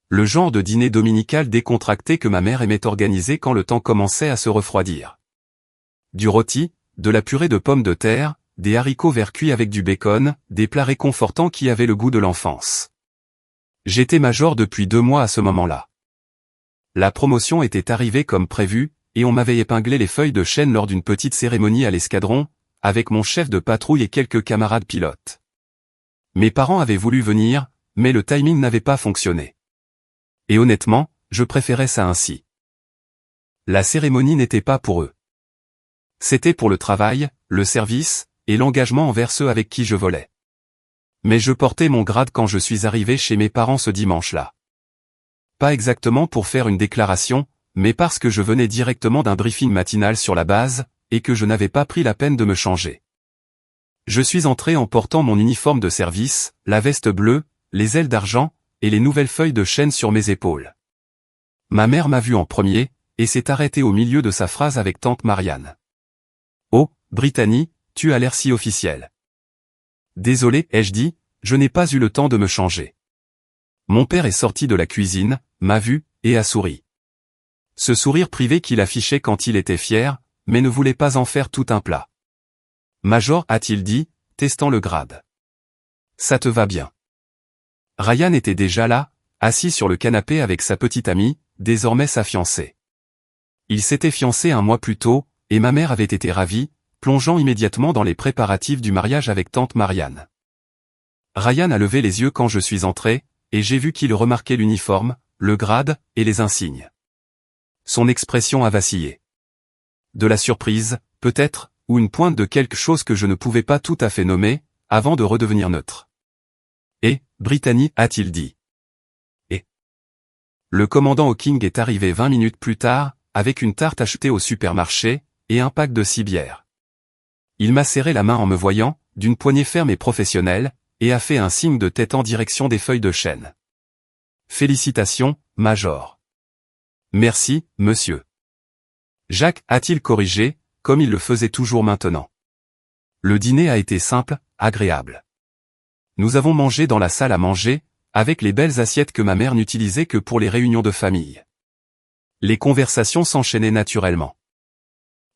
Le genre de dîner dominical décontracté que ma mère aimait organiser quand le temps commençait à se refroidir. Du rôti, de la purée de pommes de terre, des haricots verts cuits avec du bacon, des plats réconfortants qui avaient le goût de l'enfance. J'étais major depuis 2 mois à ce moment-là. La promotion était arrivée comme prévu, et on m'avait épinglé les feuilles de chêne lors d'une petite cérémonie à l'escadron, avec mon chef de patrouille et quelques camarades pilotes. Mes parents avaient voulu venir, mais le timing n'avait pas fonctionné. Et honnêtement, je préférais ça ainsi. La cérémonie n'était pas pour eux. C'était pour le travail, le service, et l'engagement envers ceux avec qui je volais. Mais je portais mon grade quand je suis arrivé chez mes parents ce dimanche-là. Pas exactement pour faire une déclaration, mais parce que je venais directement d'un briefing matinal sur la base, et que je n'avais pas pris la peine de me changer. Je suis entré en portant mon uniforme de service, la veste bleue, les ailes d'argent, et les nouvelles feuilles de chêne sur mes épaules. Ma mère m'a vu en premier, et s'est arrêtée au milieu de sa phrase avec tante Marianne. « Oh, Brittany, tu as l'air si officiel. »« Désolé, ai-je dit, je n'ai pas eu le temps de me changer. » Mon père est sorti de la cuisine, m'a vu, et a souri. Ce sourire privé qu'il affichait quand il était fier, mais ne voulait pas en faire tout un plat. « Major, a-t-il dit, testant le grade. Ça te va bien. » Ryan était déjà là, assis sur le canapé avec sa petite amie, désormais sa fiancée. Il s'était fiancé 1 mois plus tôt, et ma mère avait été ravie, plongeant immédiatement dans les préparatifs du mariage avec tante Marianne. Ryan a levé les yeux quand je suis entré, et j'ai vu qu'il remarquait l'uniforme, le grade, et les insignes. Son expression a vacillé. De la surprise, peut-être, ou une pointe de quelque chose que je ne pouvais pas tout à fait nommer, avant de redevenir neutre. « Et, Brittany, a-t-il dit. » Et. Le commandant Hawking est arrivé 20 minutes plus tard, avec une tarte achetée au supermarché, et un pack de 6 bières. Il m'a serré la main en me voyant, d'une poignée ferme et professionnelle, et a fait un signe de tête en direction des feuilles de chêne. « Félicitations, Major. »« Merci, monsieur. » Jacques a-t-il corrigé, comme il le faisait toujours maintenant. Le dîner a été simple, agréable. Nous avons mangé dans la salle à manger, avec les belles assiettes que ma mère n'utilisait que pour les réunions de famille. Les conversations s'enchaînaient naturellement.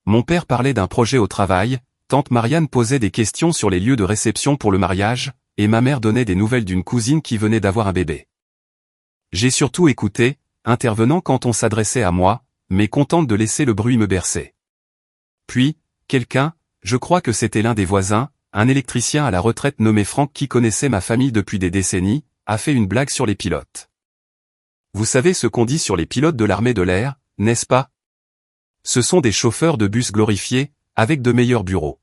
Mon père parlait d'un projet au travail, tante Marianne posait des questions sur les lieux de réception pour le mariage, et ma mère donnait des nouvelles d'une cousine qui venait d'avoir un bébé. J'ai surtout écouté, intervenant quand on s'adressait à moi, mais contente de laisser le bruit me bercer. Puis, quelqu'un, je crois que c'était l'un des voisins, un électricien à la retraite nommé Franck qui connaissait ma famille depuis des décennies, a fait une blague sur les pilotes. Vous savez ce qu'on dit sur les pilotes de l'armée de l'air, n'est-ce pas? Ce sont des chauffeurs de bus glorifiés, avec de meilleurs bureaux.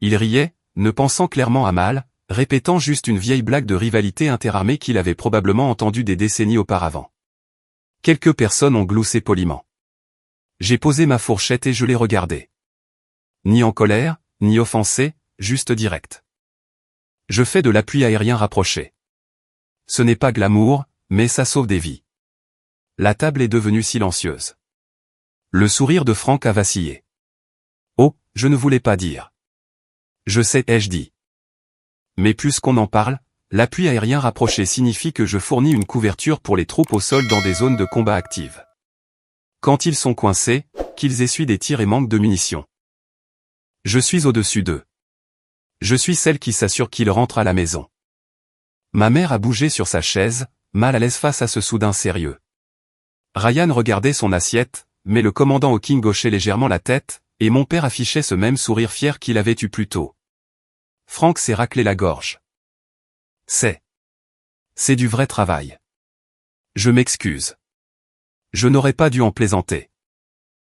Il riait, ne pensant clairement à mal, répétant juste une vieille blague de rivalité interarmée qu'il avait probablement entendue des décennies auparavant. Quelques personnes ont gloussé poliment. J'ai posé ma fourchette et je l'ai regardé. Ni en colère, ni offensé, juste direct. Je fais de l'appui aérien rapproché. Ce n'est pas glamour, mais ça sauve des vies. La table est devenue silencieuse. Le sourire de Franck a vacillé. je ne voulais pas dire. Je sais, ai-je dit. Mais puisqu'on en parle, l'appui aérien rapproché signifie que je fournis une couverture pour les troupes au sol dans des zones de combat actives. Quand ils sont coincés, qu'ils essuient des tirs et manquent de munitions. Je suis au-dessus d'eux. Je suis celle qui s'assure qu'ils rentrent à la maison. Ma mère a bougé sur sa chaise, mal à l'aise face à ce soudain sérieux. Ryan regardait son assiette, mais le commandant Hawking hochait légèrement la tête, et mon père affichait ce même sourire fier qu'il avait eu plus tôt. Frank s'est raclé la gorge. C'est du vrai travail. Je m'excuse. Je n'aurais pas dû en plaisanter.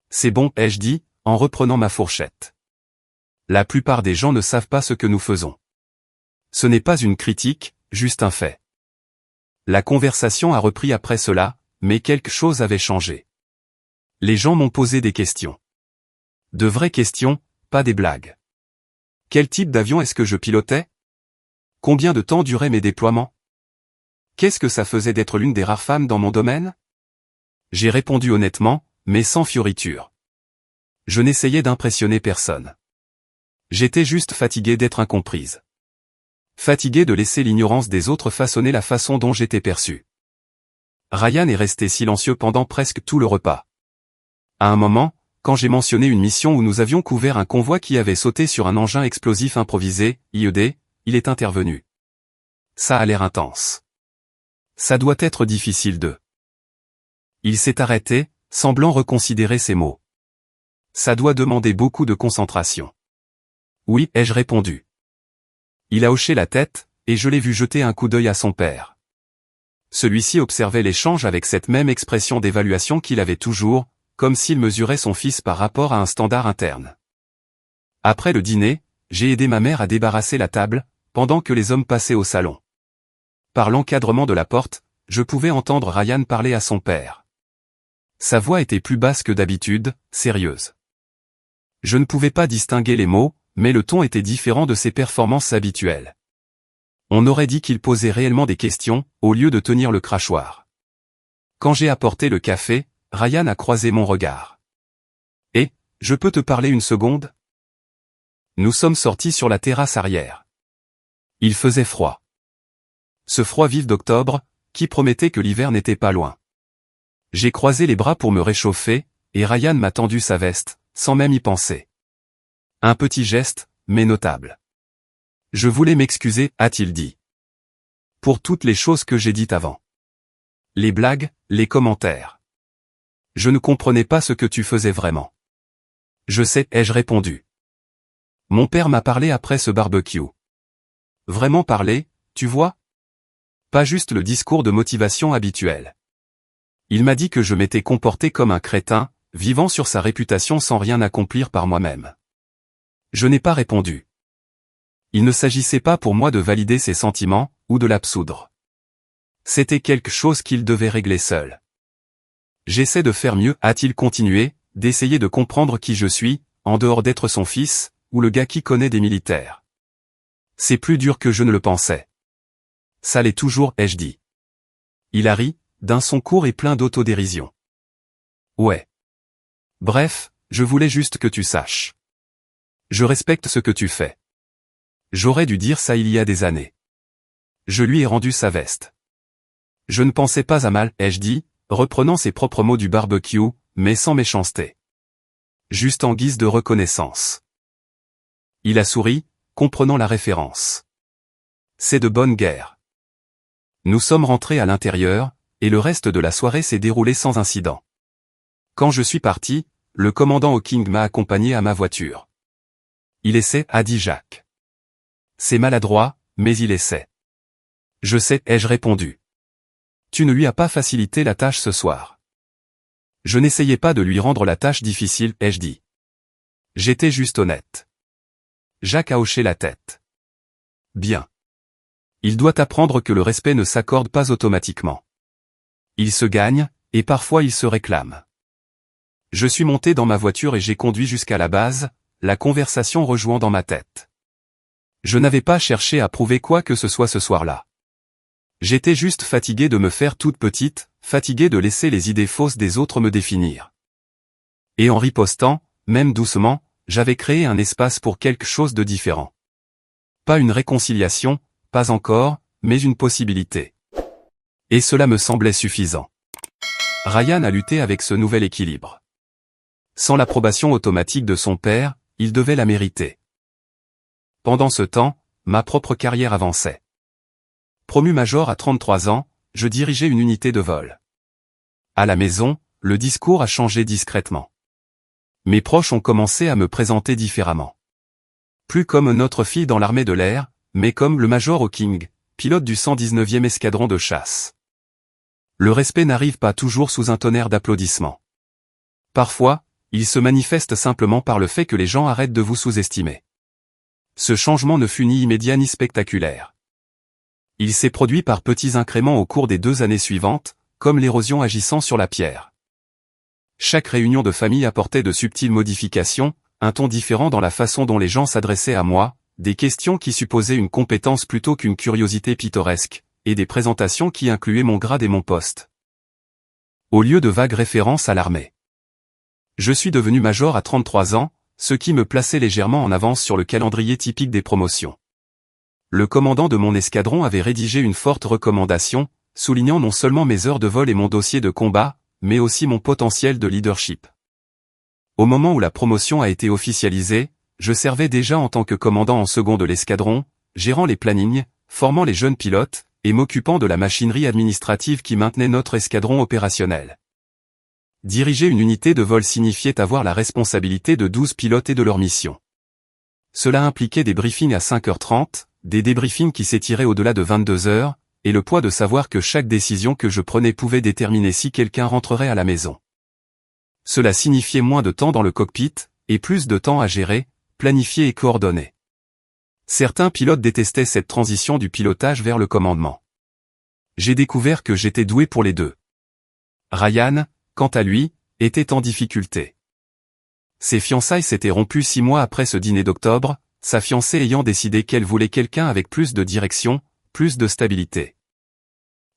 C'est bon, ai-je dit, en reprenant ma fourchette. La plupart des gens ne savent pas ce que nous faisons. Ce n'est pas une critique, juste un fait. La conversation a repris après cela, mais quelque chose avait changé. Les gens m'ont posé des questions. De vraies questions, pas des blagues. Quel type d'avion est-ce que je pilotais? Combien de temps duraient mes déploiements? Qu'est-ce que ça faisait d'être l'une des rares femmes dans mon domaine? J'ai répondu honnêtement, mais sans fioriture. Je n'essayais d'impressionner personne. J'étais juste fatigué d'être incomprise. Fatigué de laisser l'ignorance des autres façonner la façon dont j'étais perçu. Ryan est resté silencieux pendant presque tout le repas. À un moment, quand j'ai mentionné une mission où nous avions couvert un convoi qui avait sauté sur un engin explosif improvisé, IED, il est intervenu. Ça a l'air intense. Ça doit être difficile de... Il s'est arrêté, semblant reconsidérer ses mots. Ça doit demander beaucoup de concentration. Oui, ai-je répondu. Il a hoché la tête, et je l'ai vu jeter un coup d'œil à son père. Celui-ci observait l'échange avec cette même expression d'évaluation qu'il avait toujours, comme s'il mesurait son fils par rapport à un standard interne. Après le dîner, j'ai aidé ma mère à débarrasser la table, pendant que les hommes passaient au salon. Par l'encadrement de la porte, je pouvais entendre Ryan parler à son père. Sa voix était plus basse que d'habitude, sérieuse. Je ne pouvais pas distinguer les mots, mais le ton était différent de ses performances habituelles. On aurait dit qu'il posait réellement des questions, au lieu de tenir le crachoir. Quand j'ai apporté le café, Ryan a croisé mon regard. « Et, je peux te parler une seconde ?» Nous sommes sortis sur la terrasse arrière. Il faisait froid. Ce froid vif d'octobre, qui promettait que l'hiver n'était pas loin. J'ai croisé les bras pour me réchauffer, et Ryan m'a tendu sa veste, sans même y penser. Un petit geste, mais notable. Je voulais m'excuser, a-t-il dit. Pour toutes les choses que j'ai dites avant. Les blagues, les commentaires. Je ne comprenais pas ce que tu faisais vraiment. Je sais, ai-je répondu. Mon père m'a parlé après ce barbecue. Vraiment parlé, tu vois? Pas juste le discours de motivation habituel. Il m'a dit que je m'étais comporté comme un crétin, vivant sur sa réputation sans rien accomplir par moi-même. Je n'ai pas répondu. Il ne s'agissait pas pour moi de valider ses sentiments, ou de l'absoudre. C'était quelque chose qu'il devait régler seul. J'essaie de faire mieux, a-t-il continué, d'essayer de comprendre qui je suis, en dehors d'être son fils, ou le gars qui connaît des militaires. C'est plus dur que je ne le pensais. Ça l'est toujours, ai-je dit. Il a ri, d'un son court et plein d'autodérision. Ouais. Bref, je voulais juste que tu saches. Je respecte ce que tu fais. J'aurais dû dire ça il y a des années. Je lui ai rendu sa veste. Je ne pensais pas à mal, ai-je dit, reprenant ses propres mots du barbecue, mais sans méchanceté. Juste en guise de reconnaissance. Il a souri, comprenant la référence. C'est de bonne guerre. Nous sommes rentrés à l'intérieur, et le reste de la soirée s'est déroulé sans incident. Quand je suis parti, le commandant Hawking m'a accompagné à ma voiture. Il essaie, a dit Jacques. C'est maladroit, mais il essaie. Je sais, ai-je répondu. Tu ne lui as pas facilité la tâche ce soir. Je n'essayais pas de lui rendre la tâche difficile, ai-je dit. J'étais juste honnête. Jacques a hoché la tête. Bien. Il doit apprendre que le respect ne s'accorde pas automatiquement. Il se gagne, et parfois il se réclame. Je suis monté dans ma voiture et j'ai conduit jusqu'à la base, la conversation rejouant dans ma tête. Je n'avais pas cherché à prouver quoi que ce soit ce soir-là. J'étais juste fatigué de me faire toute petite, fatigué de laisser les idées fausses des autres me définir. Et en ripostant, même doucement, j'avais créé un espace pour quelque chose de différent. Pas une réconciliation, pas encore, mais une possibilité. Et cela me semblait suffisant. Ryan a lutté avec ce nouvel équilibre. Sans l'approbation automatique de son père, il devait la mériter. Pendant ce temps, ma propre carrière avançait. Promu major à 33 ans, je dirigeais une unité de vol. À la maison, le discours a changé discrètement. Mes proches ont commencé à me présenter différemment. Plus comme notre fille dans l'armée de l'air, mais comme le major Hawking, pilote du 119e escadron de chasse. Le respect n'arrive pas toujours sous un tonnerre d'applaudissements. Parfois, il se manifeste simplement par le fait que les gens arrêtent de vous sous-estimer. Ce changement ne fut ni immédiat ni spectaculaire. Il s'est produit par petits incréments au cours des 2 années suivantes, comme l'érosion agissant sur la pierre. Chaque réunion de famille apportait de subtiles modifications, un ton différent dans la façon dont les gens s'adressaient à moi, des questions qui supposaient une compétence plutôt qu'une curiosité pittoresque, et des présentations qui incluaient mon grade et mon poste. Au lieu de vagues références à l'armée. Je suis devenu major à 33 ans, ce qui me plaçait légèrement en avance sur le calendrier typique des promotions. Le commandant de mon escadron avait rédigé une forte recommandation, soulignant non seulement mes heures de vol et mon dossier de combat, mais aussi mon potentiel de leadership. Au moment où la promotion a été officialisée, je servais déjà en tant que commandant en second de l'escadron, gérant les plannings, formant les jeunes pilotes, et m'occupant de la machinerie administrative qui maintenait notre escadron opérationnel. Diriger une unité de vol signifiait avoir la responsabilité de 12 pilotes et de leur mission. Cela impliquait des briefings à 5h30, des débriefings qui s'étiraient au-delà de 22h, et le poids de savoir que chaque décision que je prenais pouvait déterminer si quelqu'un rentrerait à la maison. Cela signifiait moins de temps dans le cockpit, et plus de temps à gérer, planifier et coordonner. Certains pilotes détestaient cette transition du pilotage vers le commandement. J'ai découvert que j'étais doué pour les deux. Ryan, quant à lui, était en difficulté. Ses fiançailles s'étaient rompues 6 mois après ce dîner d'octobre, sa fiancée ayant décidé qu'elle voulait quelqu'un avec plus de direction, plus de stabilité.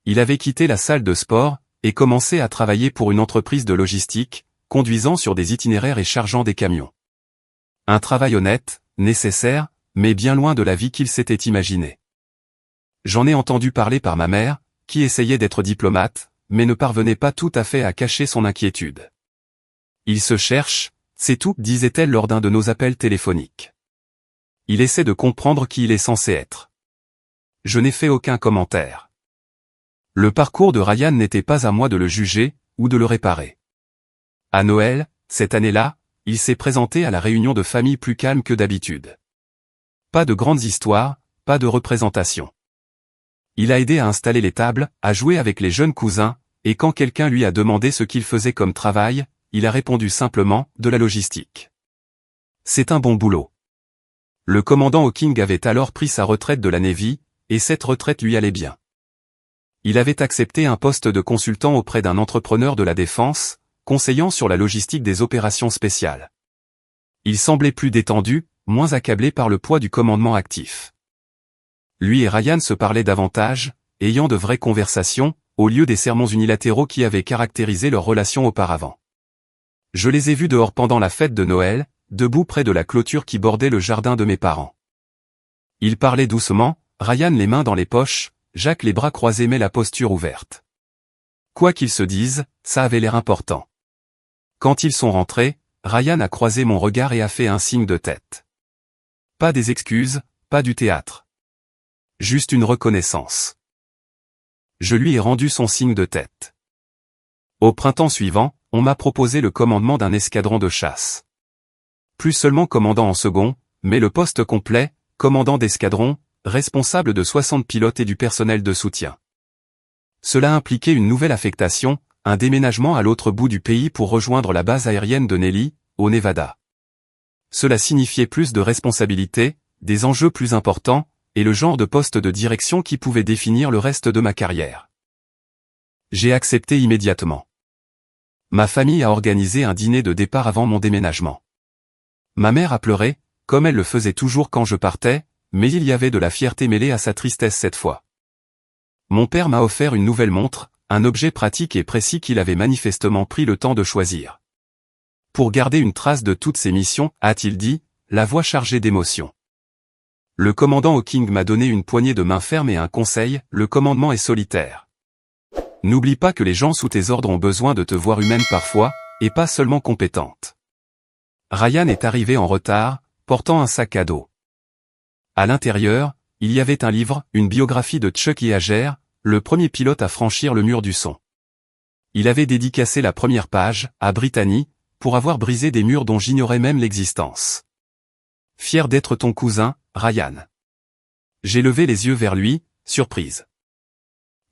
Il avait quitté la salle de sport, et commencé à travailler pour une entreprise de logistique, conduisant sur des itinéraires et chargeant des camions. Un travail honnête, nécessaire, mais bien loin de la vie qu'il s'était imaginée. J'en ai entendu parler par ma mère, qui essayait d'être diplomate, mais ne parvenait pas tout à fait à cacher son inquiétude. Il se cherche, c'est tout, disait-elle lors d'un de nos appels téléphoniques. Il essaie de comprendre qui il est censé être. Je n'ai fait aucun commentaire. Le parcours de Ryan n'était pas à moi de le juger, ou de le réparer. À Noël, cette année-là, il s'est présenté à la réunion de famille plus calme que d'habitude. Pas de grandes histoires, pas de représentation. Il a aidé à installer les tables, à jouer avec les jeunes cousins, et quand quelqu'un lui a demandé ce qu'il faisait comme travail, il a répondu simplement, de la logistique. C'est un bon boulot. Le commandant Hawking avait alors pris sa retraite de la Navy, et cette retraite lui allait bien. Il avait accepté un poste de consultant auprès d'un entrepreneur de la défense, conseillant sur la logistique des opérations spéciales. Il semblait plus détendu, moins accablé par le poids du commandement actif. Lui et Ryan se parlaient davantage, ayant de vraies conversations, au lieu des sermons unilatéraux qui avaient caractérisé leur relation auparavant. Je les ai vus dehors pendant la fête de Noël, debout près de la clôture qui bordait le jardin de mes parents. Ils parlaient doucement, Ryan les mains dans les poches, Jacques les bras croisés mais la posture ouverte. Quoi qu'ils se disent, ça avait l'air important. Quand ils sont rentrés, Ryan a croisé mon regard et a fait un signe de tête. Pas des excuses, pas du théâtre. Juste une reconnaissance. Je lui ai rendu son signe de tête. Au printemps suivant, on m'a proposé le commandement d'un escadron de chasse. Plus seulement commandant en second, mais le poste complet, commandant d'escadron, responsable de 60 pilotes et du personnel de soutien. Cela impliquait une nouvelle affectation, un déménagement à l'autre bout du pays pour rejoindre la base aérienne de Nelly, au Nevada. Cela signifiait plus de responsabilités, des enjeux plus importants, et le genre de poste de direction qui pouvait définir le reste de ma carrière. J'ai accepté immédiatement. Ma famille a organisé un dîner de départ avant mon déménagement. Ma mère a pleuré, comme elle le faisait toujours quand je partais, mais il y avait de la fierté mêlée à sa tristesse cette fois. Mon père m'a offert une nouvelle montre, un objet pratique et précis qu'il avait manifestement pris le temps de choisir. Pour garder une trace de toutes ces missions, a-t-il dit, la voix chargée d'émotion. Le commandant Hawking m'a donné une poignée de main ferme et un conseil, le commandement est solitaire. N'oublie pas que les gens sous tes ordres ont besoin de te voir humaine parfois, et pas seulement compétente. Ryan est arrivé en retard, portant un sac à dos. À l'intérieur, il y avait un livre, une biographie de Chuck Yeager, le premier pilote à franchir le mur du son. Il avait dédicacé la première page, à Brittany, pour avoir brisé des murs dont j'ignorais même l'existence. Fier d'être ton cousin, Ryan. J'ai levé les yeux vers lui, surprise.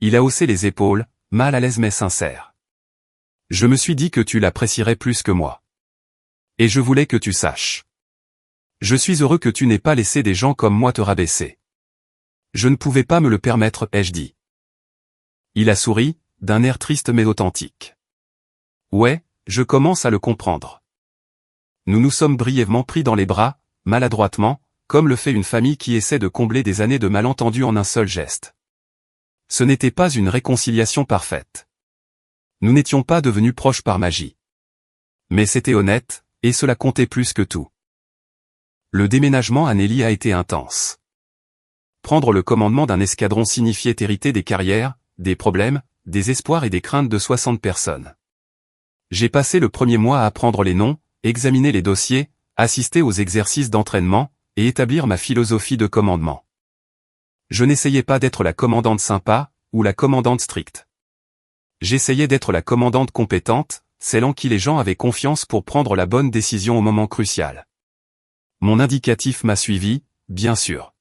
Il a haussé les épaules, mal à l'aise mais sincère. Je me suis dit que tu l'apprécierais plus que moi. Et je voulais que tu saches. Je suis heureux que tu n'aies pas laissé des gens comme moi te rabaisser. Je ne pouvais pas me le permettre, ai-je dit. Il a souri, d'un air triste mais authentique. Ouais, je commence à le comprendre. Nous nous sommes brièvement pris dans les bras, maladroitement, comme le fait une famille qui essaie de combler des années de malentendus en un seul geste. Ce n'était pas une réconciliation parfaite. Nous n'étions pas devenus proches par magie. Mais c'était honnête, et cela comptait plus que tout. Le déménagement à Nelly a été intense. Prendre le commandement d'un escadron signifiait hériter des carrières, des problèmes, des espoirs et des craintes de 60 personnes. J'ai passé le premier mois à apprendre les noms, examiner les dossiers, assister aux exercices d'entraînement, et établir ma philosophie de commandement. Je n'essayais pas d'être la commandante sympa, ou la commandante stricte. J'essayais d'être la commandante compétente, celle en qui les gens avaient confiance pour prendre la bonne décision au moment crucial. Mon indicatif m'a suivi, bien sûr.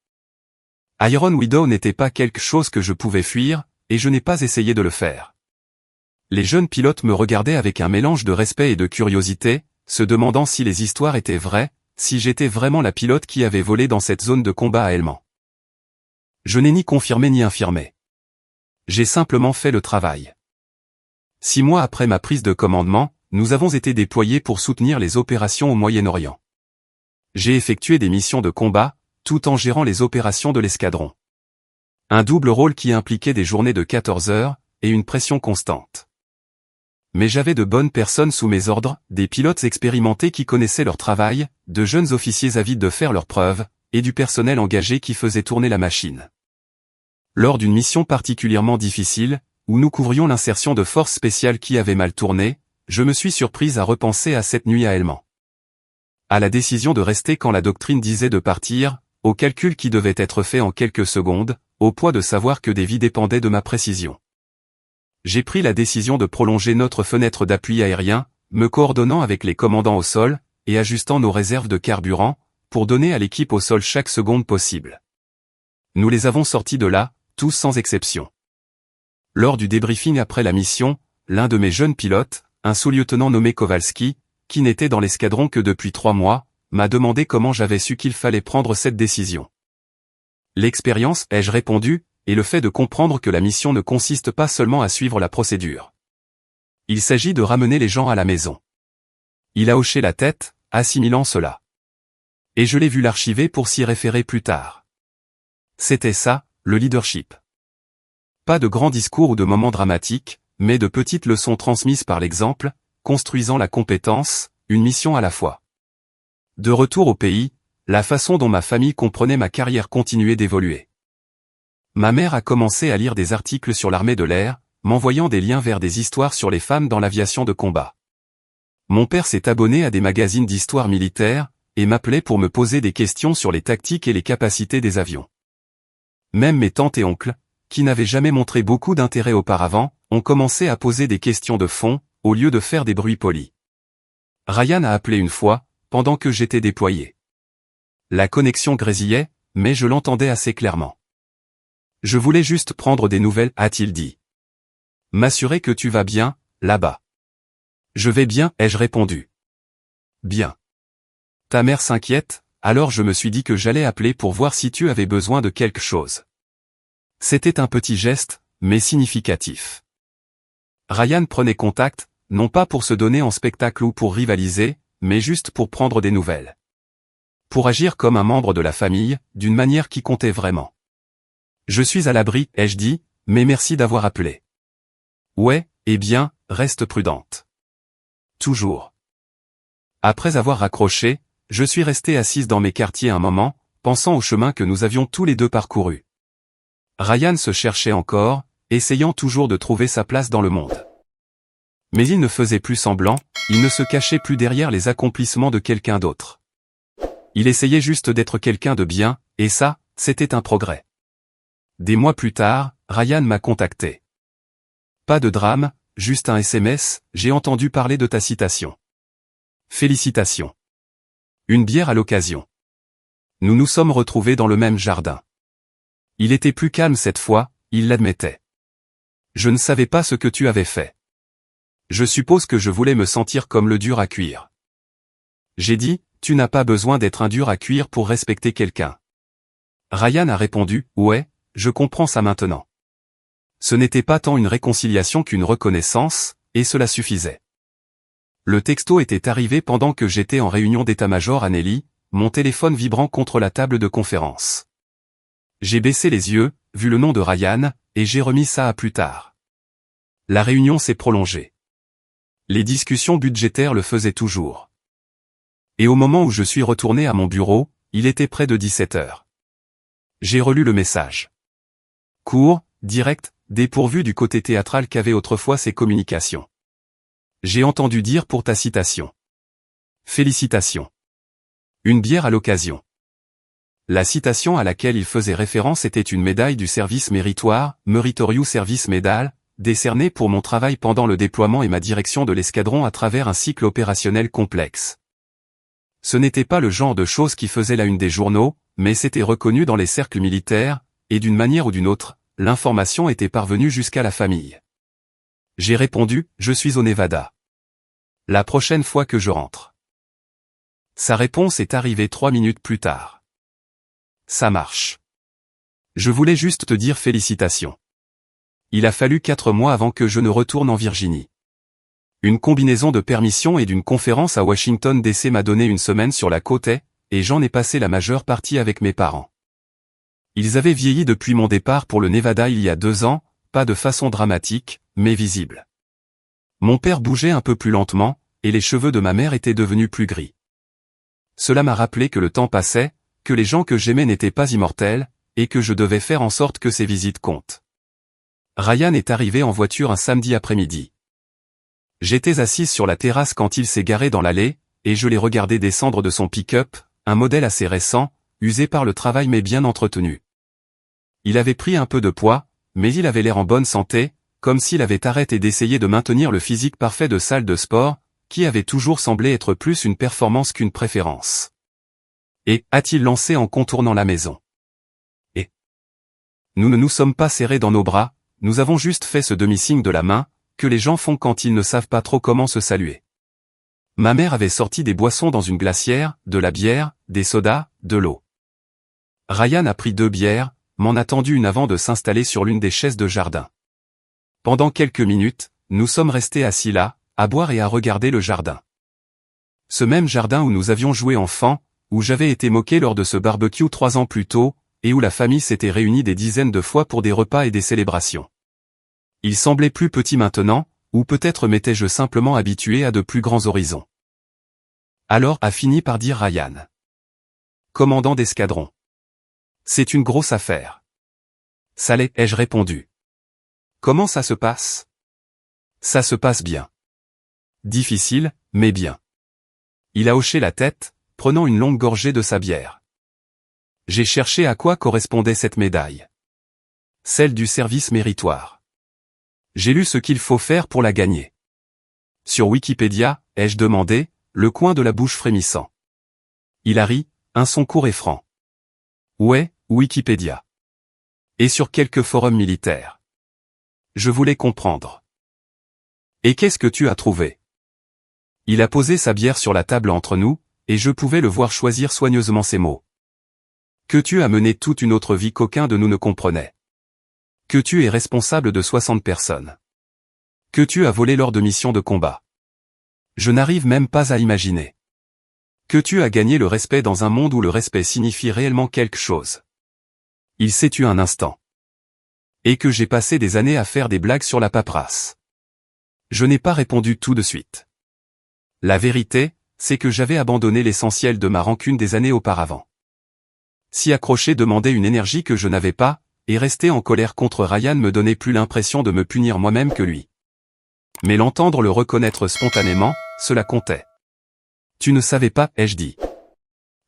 Iron Widow n'était pas quelque chose que je pouvais fuir, et je n'ai pas essayé de le faire. Les jeunes pilotes me regardaient avec un mélange de respect et de curiosité, se demandant si les histoires étaient vraies, si j'étais vraiment la pilote qui avait volé dans cette zone de combat à Helmand. Je n'ai ni confirmé ni infirmé. J'ai simplement fait le travail. 6 mois après ma prise de commandement, nous avons été déployés pour soutenir les opérations au Moyen-Orient. J'ai effectué des missions de combat, tout en gérant les opérations de l'escadron. Un double rôle qui impliquait des journées de 14 heures, et une pression constante. Mais j'avais de bonnes personnes sous mes ordres, des pilotes expérimentés qui connaissaient leur travail, de jeunes officiers avides de faire leurs preuves, et du personnel engagé qui faisait tourner la machine. Lors d'une mission particulièrement difficile, où nous couvrions l'insertion de forces spéciales qui avaient mal tourné, je me suis surprise à repenser à cette nuit à Helmand. À la décision de rester quand la doctrine disait de partir, au calcul qui devait être fait en quelques secondes, au poids de savoir que des vies dépendaient de ma précision. J'ai pris la décision de prolonger notre fenêtre d'appui aérien, me coordonnant avec les commandants au sol, et ajustant nos réserves de carburant, pour donner à l'équipe au sol chaque seconde possible. Nous les avons sortis de là, tous sans exception. Lors du débriefing après la mission, l'un de mes jeunes pilotes, un sous-lieutenant nommé Kowalski, qui n'était dans l'escadron que depuis 3 mois, m'a demandé comment j'avais su qu'il fallait prendre cette décision. L'expérience, ai-je répondu, et le fait de comprendre que la mission ne consiste pas seulement à suivre la procédure. Il s'agit de ramener les gens à la maison. Il a hoché la tête, assimilant cela. Et je l'ai vu l'archiver pour s'y référer plus tard. C'était ça, le leadership. Pas de grands discours ou de moments dramatiques, mais de petites leçons transmises par l'exemple, construisant la compétence, une mission à la fois. De retour au pays, la façon dont ma famille comprenait ma carrière continuait d'évoluer. Ma mère a commencé à lire des articles sur l'armée de l'air, m'envoyant des liens vers des histoires sur les femmes dans l'aviation de combat. Mon père s'est abonné à des magazines d'histoire militaire, et m'appelait pour me poser des questions sur les tactiques et les capacités des avions. Même mes tantes et oncles, qui n'avaient jamais montré beaucoup d'intérêt auparavant, ont commencé à poser des questions de fond, au lieu de faire des bruits polis. Ryan a appelé une fois, pendant que j'étais déployé. La connexion grésillait, mais je l'entendais assez clairement. Je voulais juste prendre des nouvelles, a-t-il dit. M'assurer que tu vas bien, là-bas. Je vais bien, ai-je répondu. Bien. Ta mère s'inquiète, alors je me suis dit que j'allais appeler pour voir si tu avais besoin de quelque chose. C'était un petit geste, mais significatif. Ryan prenait contact, non pas pour se donner en spectacle ou pour rivaliser, mais juste pour prendre des nouvelles. Pour agir comme un membre de la famille, d'une manière qui comptait vraiment. Je suis à l'abri, ai-je dit, mais merci d'avoir appelé. Ouais, eh bien, reste prudente. Toujours. Après avoir raccroché, je suis resté assise dans mes quartiers un moment, pensant au chemin que nous avions tous les deux parcouru. Ryan se cherchait encore, essayant toujours de trouver sa place dans le monde. Mais il ne faisait plus semblant, il ne se cachait plus derrière les accomplissements de quelqu'un d'autre. Il essayait juste d'être quelqu'un de bien, et ça, c'était un progrès. Des mois plus tard, Ryan m'a contacté. Pas de drame, juste un SMS, j'ai entendu parler de ta citation. Félicitations. Une bière à l'occasion. Nous nous sommes retrouvés dans le même jardin. Il était plus calme cette fois, il l'admettait. Je ne savais pas ce que tu avais fait. Je suppose que je voulais me sentir comme le dur à cuire. J'ai dit, tu n'as pas besoin d'être un dur à cuire pour respecter quelqu'un. Ryan a répondu, ouais, je comprends ça maintenant. Ce n'était pas tant une réconciliation qu'une reconnaissance, et cela suffisait. Le texto était arrivé pendant que j'étais en réunion d'état-major à Nelly, mon téléphone vibrant contre la table de conférence. J'ai baissé les yeux, vu le nom de Ryan, et j'ai remis ça à plus tard. La réunion s'est prolongée. Les discussions budgétaires le faisaient toujours. Et au moment où je suis retourné à mon bureau, il était près de 17 heures. J'ai relu le message. Court, direct, dépourvu du côté théâtral qu'avaient autrefois ses communications. J'ai entendu dire pour ta citation. Félicitations. Une bière à l'occasion. La citation à laquelle il faisait référence était une médaille du service méritoire, Meritorious Service Medal, décernée pour mon travail pendant le déploiement et ma direction de l'escadron à travers un cycle opérationnel complexe. Ce n'était pas le genre de choses qui faisait la une des journaux, mais c'était reconnu dans les cercles militaires, et d'une manière ou d'une autre, l'information était parvenue jusqu'à la famille. J'ai répondu, je suis au Nevada. La prochaine fois que je rentre. Sa réponse est arrivée 3 minutes plus tard. Ça marche. Je voulais juste te dire félicitations. Il a fallu 4 mois avant que je ne retourne en Virginie. Une combinaison de permissions et d'une conférence à Washington DC m'a donné une semaine sur la côte est, et j'en ai passé la majeure partie avec mes parents. Ils avaient vieilli depuis mon départ pour le Nevada il y a 2 ans, pas de façon dramatique, mais visible. Mon père bougeait un peu plus lentement, et les cheveux de ma mère étaient devenus plus gris. Cela m'a rappelé que le temps passait, que les gens que j'aimais n'étaient pas immortels, et que je devais faire en sorte que ces visites comptent. Ryan est arrivé en voiture un samedi après-midi. J'étais assise sur la terrasse quand il s'est garé dans l'allée, et je l'ai regardé descendre de son pick-up, un modèle assez récent, usé par le travail mais bien entretenu. Il avait pris un peu de poids, mais il avait l'air en bonne santé, comme s'il avait arrêté d'essayer de maintenir le physique parfait de salle de sport, qui avait toujours semblé être plus une performance qu'une préférence. Et, a-t-il lancé en contournant la maison. Et nous ne nous sommes pas serrés dans nos bras, nous avons juste fait ce demi-signe de la main, que les gens font quand ils ne savent pas trop comment se saluer. Ma mère avait sorti des boissons dans une glacière, de la bière, des sodas, de l'eau. Ryan a pris 2 bières, m'en a tendu une avant de s'installer sur l'une des chaises de jardin. Pendant quelques minutes, nous sommes restés assis là, à boire et à regarder le jardin. Ce même jardin où nous avions joué enfant, où j'avais été moqué lors de ce barbecue 3 ans plus tôt, et où la famille s'était réunie des dizaines de fois pour des repas et des célébrations. Il semblait plus petit maintenant, ou peut-être m'étais-je simplement habitué à de plus grands horizons. Alors a fini par dire Ryan. Commandant d'escadron. C'est une grosse affaire. Ça l'est, ai-je répondu. Comment ça se passe? Ça se passe bien. Difficile, mais bien. Il a hoché la tête, prenant une longue gorgée de sa bière. J'ai cherché à quoi correspondait cette médaille. Celle du service méritoire. J'ai lu ce qu'il faut faire pour la gagner. Sur Wikipédia, ai-je demandé, le coin de la bouche frémissant. Il a ri, un son court et franc. Ouais, Wikipédia. Et sur quelques forums militaires. Je voulais comprendre. Et qu'est-ce que tu as trouvé? Il a posé sa bière sur la table entre nous, et je pouvais le voir choisir soigneusement ses mots. Que tu as mené toute une autre vie qu'aucun de nous ne comprenait. Que tu es responsable de 60 personnes. Que tu as volé lors de missions de combat. Je n'arrive même pas à imaginer. Que tu as gagné le respect dans un monde où le respect signifie réellement quelque chose. Il s'est tu un instant. Et que j'ai passé des années à faire des blagues sur la paperasse. Je n'ai pas répondu tout de suite. La vérité, c'est que j'avais abandonné l'essentiel de ma rancune des années auparavant. S'y accrocher demandait une énergie que je n'avais pas, et rester en colère contre Ryan me donnait plus l'impression de me punir moi-même que lui. Mais l'entendre le reconnaître spontanément, cela comptait. Tu ne savais pas, ai-je dit.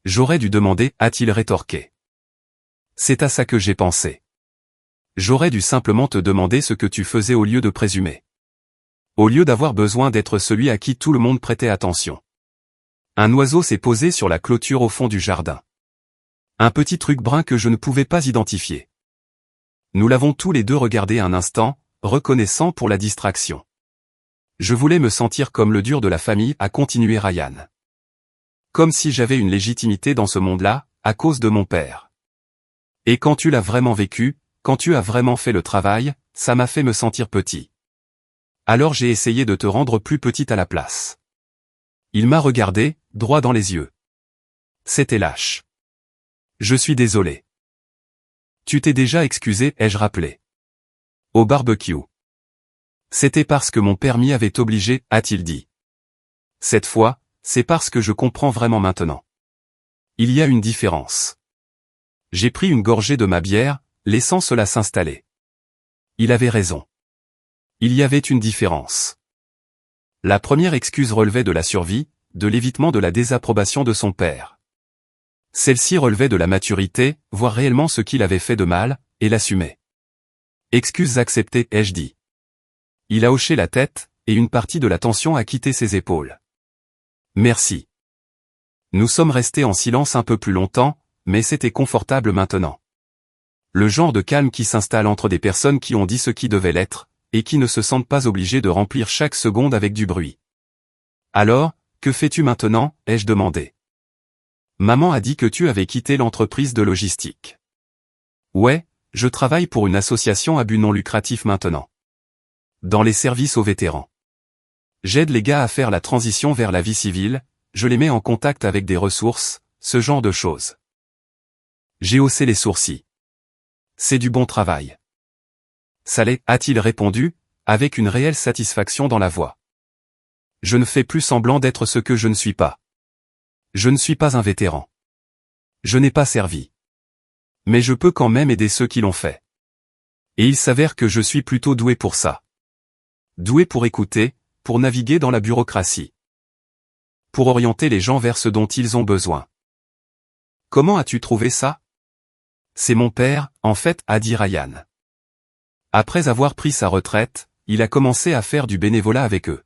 J'aurais dû demander, a-t-il rétorqué. C'est à ça que j'ai pensé. J'aurais dû simplement te demander ce que tu faisais au lieu de présumer. Au lieu d'avoir besoin d'être celui à qui tout le monde prêtait attention. Un oiseau s'est posé sur la clôture au fond du jardin. Un petit truc brun que je ne pouvais pas identifier. Nous l'avons tous les deux regardé un instant, reconnaissant pour la distraction. Je voulais me sentir comme le dur de la famille, a continué Ryan. Comme si j'avais une légitimité dans ce monde-là, à cause de mon père. Et quand tu l'as vraiment vécu, quand tu as vraiment fait le travail, ça m'a fait me sentir petit. Alors j'ai essayé de te rendre plus petite à la place. Il m'a regardé, droit dans les yeux. C'était lâche. Je suis désolé. Tu t'es déjà excusé, ai-je rappelé. Au barbecue. C'était parce que mon père m'y avait obligé, a-t-il dit. Cette fois, c'est parce que je comprends vraiment maintenant. Il y a une différence. J'ai pris une gorgée de ma bière, laissant cela s'installer. Il avait raison. Il y avait une différence. La première excuse relevait de la survie, de l'évitement de la désapprobation de son père. Celle-ci relevait de la maturité, voir réellement ce qu'il avait fait de mal, et l'assumer. Excuses acceptées, ai-je dit. Il a hoché la tête, et une partie de la tension a quitté ses épaules. Merci. Nous sommes restés en silence un peu plus longtemps, mais c'était confortable maintenant. Le genre de calme qui s'installe entre des personnes qui ont dit ce qui devait l'être, et qui ne se sentent pas obligées de remplir chaque seconde avec du bruit. Alors, que fais-tu maintenant, ai-je demandé. Maman a dit que tu avais quitté l'entreprise de logistique. Ouais, je travaille pour une association à but non lucratif maintenant. Dans les services aux vétérans. J'aide les gars à faire la transition vers la vie civile, je les mets en contact avec des ressources, ce genre de choses. J'ai haussé les sourcils. C'est du bon travail. Ça l'est, a-t-il répondu, avec une réelle satisfaction dans la voix. Je ne fais plus semblant d'être ce que je ne suis pas. Je ne suis pas un vétéran. Je n'ai pas servi. Mais je peux quand même aider ceux qui l'ont fait. Et il s'avère que je suis plutôt doué pour ça. Doué pour écouter, pour naviguer dans la bureaucratie. Pour orienter les gens vers ce dont ils ont besoin. Comment as-tu trouvé ça? C'est mon père, en fait, a dit Ryan. Après avoir pris sa retraite, il a commencé à faire du bénévolat avec eux.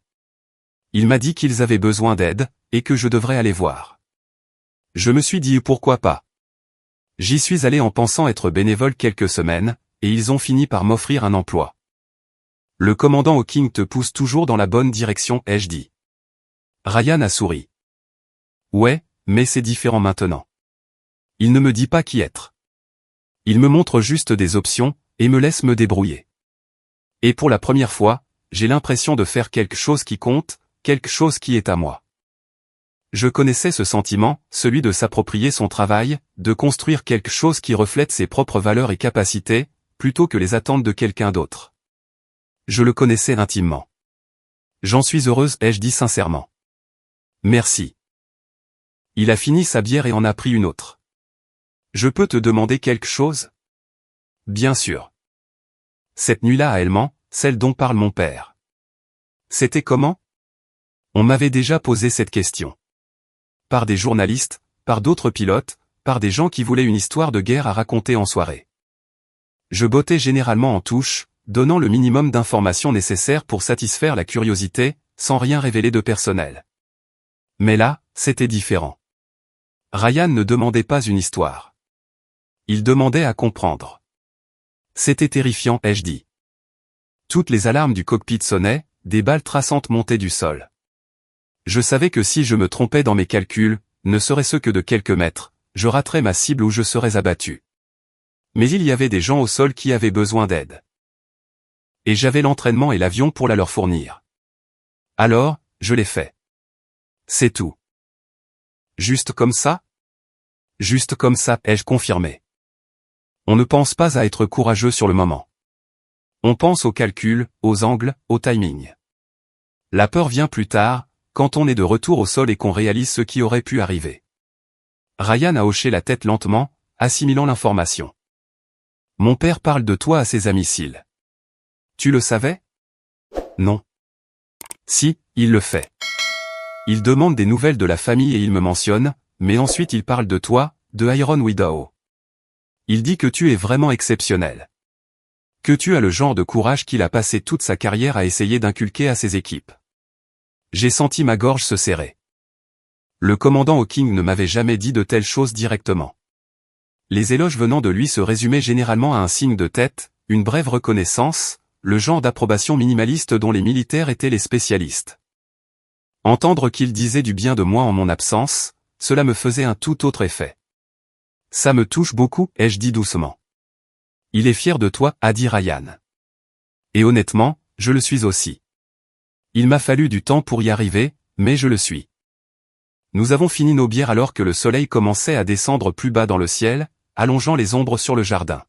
Il m'a dit qu'ils avaient besoin d'aide, et que je devrais aller voir. Je me suis dit pourquoi pas. J'y suis allé en pensant être bénévole quelques semaines, et ils ont fini par m'offrir un emploi. Le commandant Hawking te pousse toujours dans la bonne direction, ai-je dit. Ryan a souri. Ouais, mais c'est différent maintenant. Il ne me dit pas qui être. Il me montre juste des options, et me laisse me débrouiller. Et pour la première fois, j'ai l'impression de faire quelque chose qui compte, quelque chose qui est à moi. Je connaissais ce sentiment, celui de s'approprier son travail, de construire quelque chose qui reflète ses propres valeurs et capacités, plutôt que les attentes de quelqu'un d'autre. Je le connaissais intimement. J'en suis heureuse, ai-je dit sincèrement. Merci. Il a fini sa bière et en a pris une autre. Je peux te demander quelque chose? Bien sûr. Cette nuit-là à Helmand, celle dont parle mon père. C'était comment? On m'avait déjà posé cette question. Par des journalistes, par d'autres pilotes, par des gens qui voulaient une histoire de guerre à raconter en soirée. Je bottais généralement en touche, donnant le minimum d'informations nécessaires pour satisfaire la curiosité, sans rien révéler de personnel. Mais là, c'était différent. Ryan ne demandait pas une histoire. Il demandait à comprendre. C'était terrifiant, ai-je dit. Toutes les alarmes du cockpit sonnaient, des balles traçantes montaient du sol. Je savais que si je me trompais dans mes calculs, ne serait-ce que de quelques mètres, je raterais ma cible ou je serais abattu. Mais il y avait des gens au sol qui avaient besoin d'aide. Et j'avais l'entraînement et l'avion pour la leur fournir. Alors, je l'ai fait. C'est tout. Juste comme ça? Juste comme ça, ai-je confirmé. On ne pense pas à être courageux sur le moment. On pense aux calculs, aux angles, au timing. La peur vient plus tard, quand on est de retour au sol et qu'on réalise ce qui aurait pu arriver. Ryan a hoché la tête lentement, assimilant l'information. Mon père parle de toi à ses amis Seal. Tu le savais? Non. Si, il le fait. Il demande des nouvelles de la famille et il me mentionne, mais ensuite il parle de toi, de Iron Widow. Il dit que tu es vraiment exceptionnel. Que tu as le genre de courage qu'il a passé toute sa carrière à essayer d'inculquer à ses équipes. J'ai senti ma gorge se serrer. Le commandant Hawking ne m'avait jamais dit de telles choses directement. Les éloges venant de lui se résumaient généralement à un signe de tête, une brève reconnaissance, le genre d'approbation minimaliste dont les militaires étaient les spécialistes. Entendre qu'il disait du bien de moi en mon absence, cela me faisait un tout autre effet. Ça me touche beaucoup, ai-je dit doucement. Il est fier de toi, a dit Ryan. Et honnêtement, je le suis aussi. Il m'a fallu du temps pour y arriver, mais je le suis. Nous avons fini nos bières alors que le soleil commençait à descendre plus bas dans le ciel, allongeant les ombres sur le jardin.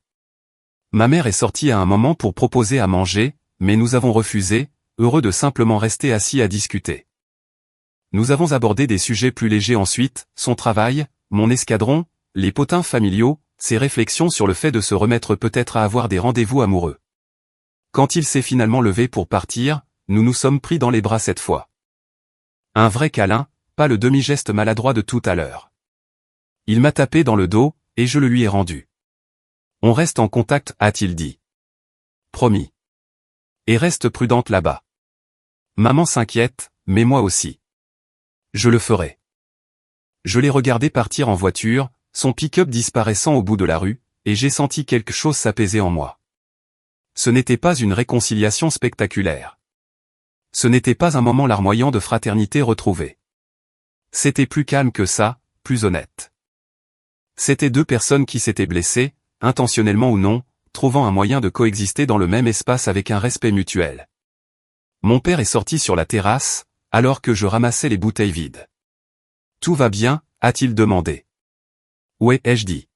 Ma mère est sortie à un moment pour proposer à manger, mais nous avons refusé, heureux de simplement rester assis à discuter. Nous avons abordé des sujets plus légers ensuite, son travail, mon escadron, les potins familiaux, ses réflexions sur le fait de se remettre peut-être à avoir des rendez-vous amoureux. Quand il s'est finalement levé pour partir, nous nous sommes pris dans les bras cette fois. Un vrai câlin, pas le demi-geste maladroit de tout à l'heure. Il m'a tapé dans le dos, et je le lui ai rendu. On reste en contact, a-t-il dit. Promis. Et reste prudente là-bas. Maman s'inquiète, mais moi aussi. Je le ferai. Je l'ai regardé partir en voiture, son pick-up disparaissant au bout de la rue, et j'ai senti quelque chose s'apaiser en moi. Ce n'était pas une réconciliation spectaculaire. Ce n'était pas un moment larmoyant de fraternité retrouvée. C'était plus calme que ça, plus honnête. C'étaient deux personnes qui s'étaient blessées, intentionnellement ou non, trouvant un moyen de coexister dans le même espace avec un respect mutuel. Mon père est sorti sur la terrasse, alors que je ramassais les bouteilles vides. « Tout va bien ?» a-t-il demandé. « Ouais, ai-je dit.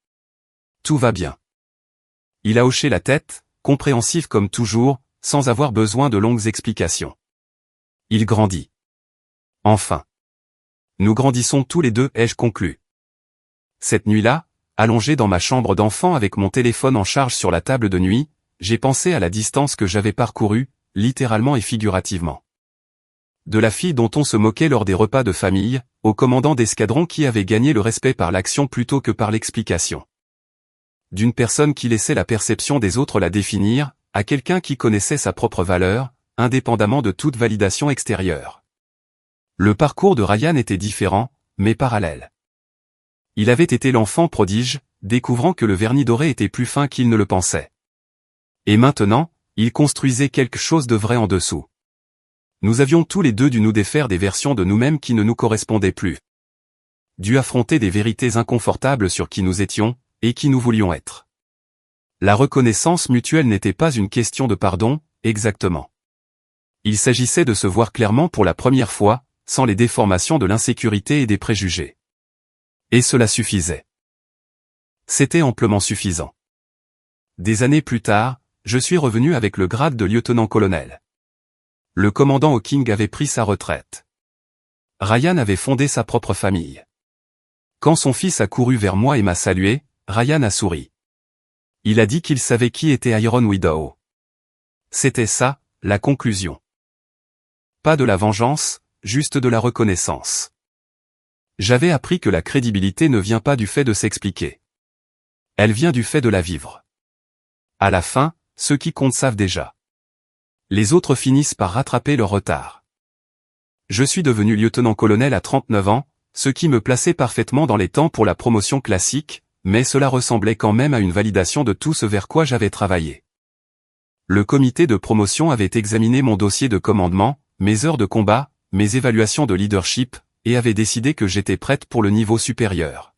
Tout va bien. » Il a hoché la tête, compréhensif comme toujours, sans avoir besoin de longues explications. Il grandit. Enfin. Nous grandissons tous les deux, ai-je conclu. Cette nuit-là, allongé dans ma chambre d'enfant avec mon téléphone en charge sur la table de nuit, j'ai pensé à la distance que j'avais parcourue, littéralement et figurativement. De la fille dont on se moquait lors des repas de famille, au commandant d'escadron qui avait gagné le respect par l'action plutôt que par l'explication. D'une personne qui laissait la perception des autres la définir, à quelqu'un qui connaissait sa propre valeur, indépendamment de toute validation extérieure. Le parcours de Ryan était différent, mais parallèle. Il avait été l'enfant prodige, découvrant que le vernis doré était plus fin qu'il ne le pensait. Et maintenant, il construisait quelque chose de vrai en dessous. Nous avions tous les deux dû nous défaire des versions de nous-mêmes qui ne nous correspondaient plus. Dû affronter des vérités inconfortables sur qui nous étions, et qui nous voulions être. La reconnaissance mutuelle n'était pas une question de pardon, exactement. Il s'agissait de se voir clairement pour la première fois, sans les déformations de l'insécurité et des préjugés. Et cela suffisait. C'était amplement suffisant. Des années plus tard, je suis revenu avec le grade de lieutenant-colonel. Le commandant Hawking avait pris sa retraite. Ryan avait fondé sa propre famille. Quand son fils a couru vers moi et m'a salué, Ryan a souri. Il a dit qu'il savait qui était Iron Widow. C'était ça, la conclusion. Pas de la vengeance, juste de la reconnaissance. J'avais appris que la crédibilité ne vient pas du fait de s'expliquer. Elle vient du fait de la vivre. À la fin, ceux qui comptent savent déjà. Les autres finissent par rattraper leur retard. Je suis devenu lieutenant-colonel à 39 ans, ce qui me plaçait parfaitement dans les temps pour la promotion classique, mais cela ressemblait quand même à une validation de tout ce vers quoi j'avais travaillé. Le comité de promotion avait examiné mon dossier de commandement, mes heures de combat, mes évaluations de leadership, et avait décidé que j'étais prête pour le niveau supérieur.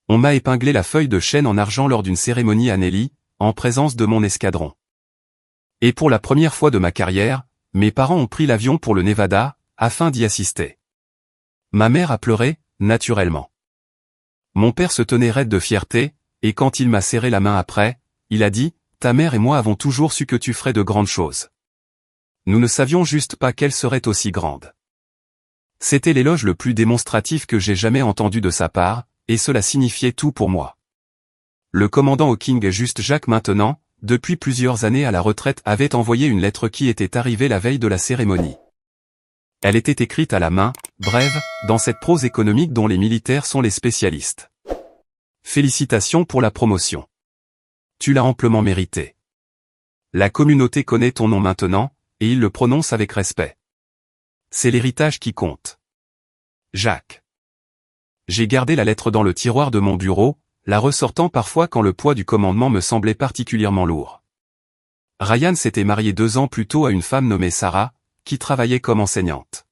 On m'a épinglé la feuille de chêne en argent lors d'une cérémonie à Nelly, en présence de mon escadron. Et pour la première fois de ma carrière, mes parents ont pris l'avion pour le Nevada, afin d'y assister. Ma mère a pleuré, naturellement. Mon père se tenait raide de fierté, et quand il m'a serré la main après, il a dit, « Ta mère et moi avons toujours su que tu ferais de grandes choses. Nous ne savions juste pas qu'elles seraient aussi grandes. » C'était l'éloge le plus démonstratif que j'ai jamais entendu de sa part, et cela signifiait tout pour moi. Le commandant Hawking Juste Jacques maintenant, depuis plusieurs années à la retraite, avait envoyé une lettre qui était arrivée la veille de la cérémonie. Elle était écrite à la main, brève, dans cette prose économique dont les militaires sont les spécialistes. Félicitations pour la promotion. Tu l'as amplement mérité. La communauté connaît ton nom maintenant, et il le prononce avec respect. C'est l'héritage qui compte. Jacques. J'ai gardé la lettre dans le tiroir de mon bureau, la ressortant parfois quand le poids du commandement me semblait particulièrement lourd. Ryan s'était marié 2 ans plus tôt à une femme nommée Sarah, qui travaillait comme enseignante.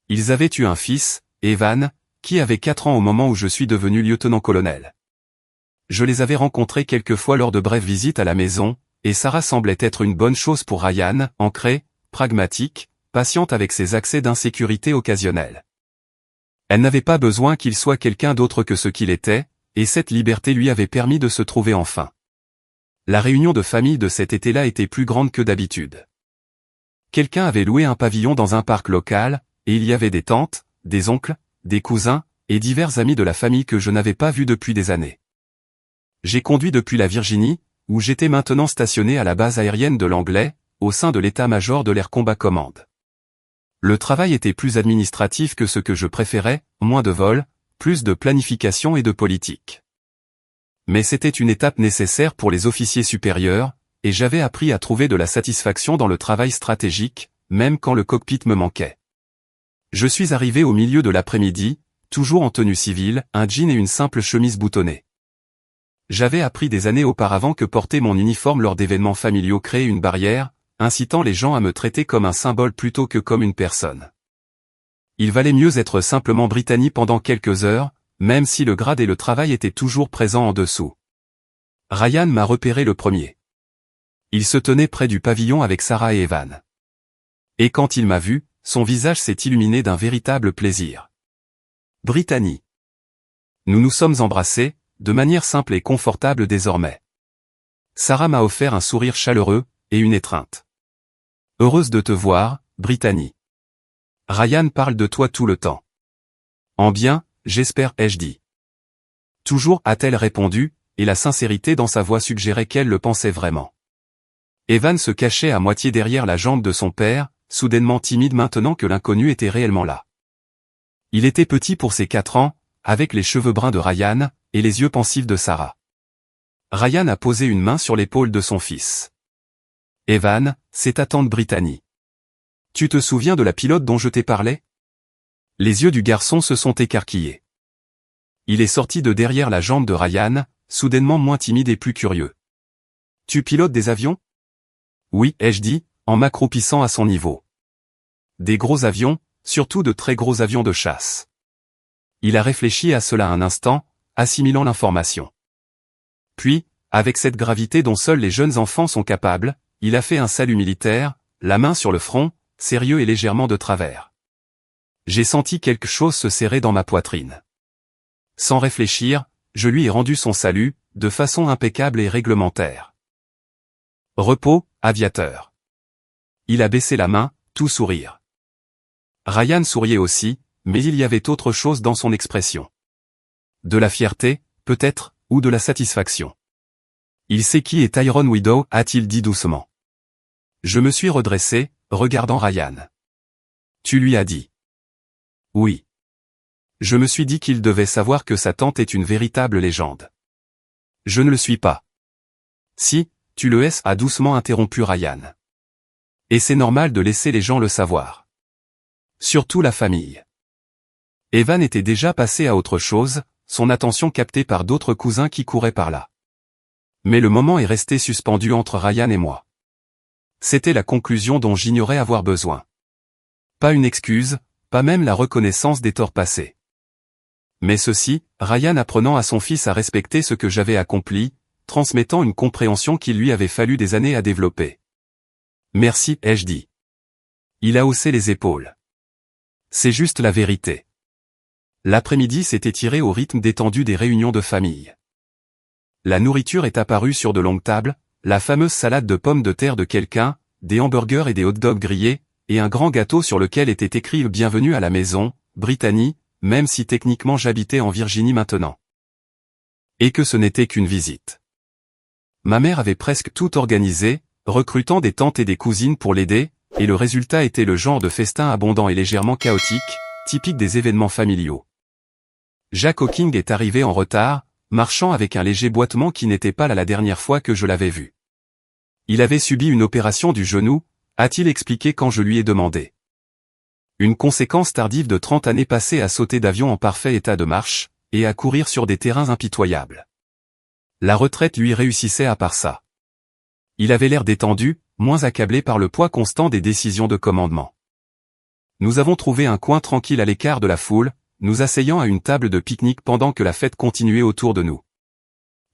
Ils avaient eu un fils, Evan, qui avait 4 ans au moment où je suis devenu lieutenant-colonel. Je les avais rencontrés quelques fois lors de brèves visites à la maison, et Sarah semblait être une bonne chose pour Ryan, ancrée, pragmatique, patiente avec ses accès d'insécurité occasionnels. Elle n'avait pas besoin qu'il soit quelqu'un d'autre que ce qu'il était, et cette liberté lui avait permis de se trouver enfin. La réunion de famille de cet été-là était plus grande que d'habitude. Quelqu'un avait loué un pavillon dans un parc local, et il y avait des tantes, des oncles, des cousins, et divers amis de la famille que je n'avais pas vus depuis des années. J'ai conduit depuis la Virginie, où j'étais maintenant stationné à la base aérienne de l'Anglais, au sein de l'état-major de l'Air Combat Command. Le travail était plus administratif que ce que je préférais, moins de vols, plus de planification et de politique. Mais c'était une étape nécessaire pour les officiers supérieurs, et j'avais appris à trouver de la satisfaction dans le travail stratégique, même quand le cockpit me manquait. Je suis arrivé au milieu de l'après-midi, toujours en tenue civile, un jean et une simple chemise boutonnée. J'avais appris des années auparavant que porter mon uniforme lors d'événements familiaux créait une barrière, incitant les gens à me traiter comme un symbole plutôt que comme une personne. Il valait mieux être simplement Brittany pendant quelques heures, même si le grade et le travail étaient toujours présents en dessous. Ryan m'a repéré le premier. Il se tenait près du pavillon avec Sarah et Evan. Et quand il m'a vu, son visage s'est illuminé d'un véritable plaisir. Brittany. Nous nous sommes embrassés, de manière simple et confortable désormais. Sarah m'a offert un sourire chaleureux, et une étreinte. Heureuse de te voir, Brittany. Ryan parle de toi tout le temps. En bien, j'espère, ai-je dit. Toujours, a-t-elle répondu, et la sincérité dans sa voix suggérait qu'elle le pensait vraiment. Evan se cachait à moitié derrière la jambe de son père, soudainement timide maintenant que l'inconnu était réellement là. Il était petit pour ses 4 ans, avec les cheveux bruns de Ryan, et les yeux pensifs de Sarah. Ryan a posé une main sur l'épaule de son fils. Evan, c'est ta tante Brittany. Tu te souviens de la pilote dont je t'ai parlé? Les yeux du garçon se sont écarquillés. Il est sorti de derrière la jambe de Ryan, soudainement moins timide et plus curieux. Tu pilotes des avions? Oui, ai-je dit, en m'accroupissant à son niveau. Des gros avions, surtout de très gros avions de chasse. Il a réfléchi à cela un instant, assimilant l'information. Puis, avec cette gravité dont seuls les jeunes enfants sont capables, il a fait un salut militaire, la main sur le front, sérieux et légèrement de travers. J'ai senti quelque chose se serrer dans ma poitrine. Sans réfléchir, je lui ai rendu son salut, de façon impeccable et réglementaire. Repos, aviateur. Il a baissé la main, tout sourire. Ryan souriait aussi, mais il y avait autre chose dans son expression. De la fierté, peut-être, ou de la satisfaction. Il sait qui est Tyrone Widow, a-t-il dit doucement. Je me suis redressé, regardant Ryan. Tu lui as dit. Oui. Je me suis dit qu'il devait savoir que sa tante est une véritable légende. Je ne le suis pas. Si, tu le es, a doucement interrompu Ryan. Et c'est normal de laisser les gens le savoir. Surtout la famille. Evan était déjà passé à autre chose, son attention captée par d'autres cousins qui couraient par là. Mais le moment est resté suspendu entre Ryan et moi. C'était la conclusion dont j'ignorais avoir besoin. Pas une excuse, pas même la reconnaissance des torts passés. Mais ceci, Ryan apprenant à son fils à respecter ce que j'avais accompli, transmettant une compréhension qu'il lui avait fallu des années à développer. Merci, ai-je dit. Il a haussé les épaules. C'est juste la vérité. L'après-midi s'est étiré au rythme détendu des réunions de famille. La nourriture est apparue sur de longues tables, la fameuse salade de pommes de terre de quelqu'un, des hamburgers et des hot-dogs grillés, et un grand gâteau sur lequel était écrit « Bienvenue à la maison, Brittany », même si techniquement j'habitais en Virginie maintenant. Et que ce n'était qu'une visite. Ma mère avait presque tout organisé, recrutant des tantes et des cousines pour l'aider, et le résultat était le genre de festin abondant et légèrement chaotique, typique des événements familiaux. Jack Hawking est arrivé en retard, marchant avec un léger boitement qui n'était pas là la dernière fois que je l'avais vu. Il avait subi une opération du genou, a-t-il expliqué quand je lui ai demandé. Une conséquence tardive de 30 années passées à sauter d'avion en parfait état de marche, et à courir sur des terrains impitoyables. La retraite lui réussissait à part ça. Il avait l'air détendu, moins accablé par le poids constant des décisions de commandement. Nous avons trouvé un coin tranquille à l'écart de la foule, nous asseyant à une table de pique-nique pendant que la fête continuait autour de nous.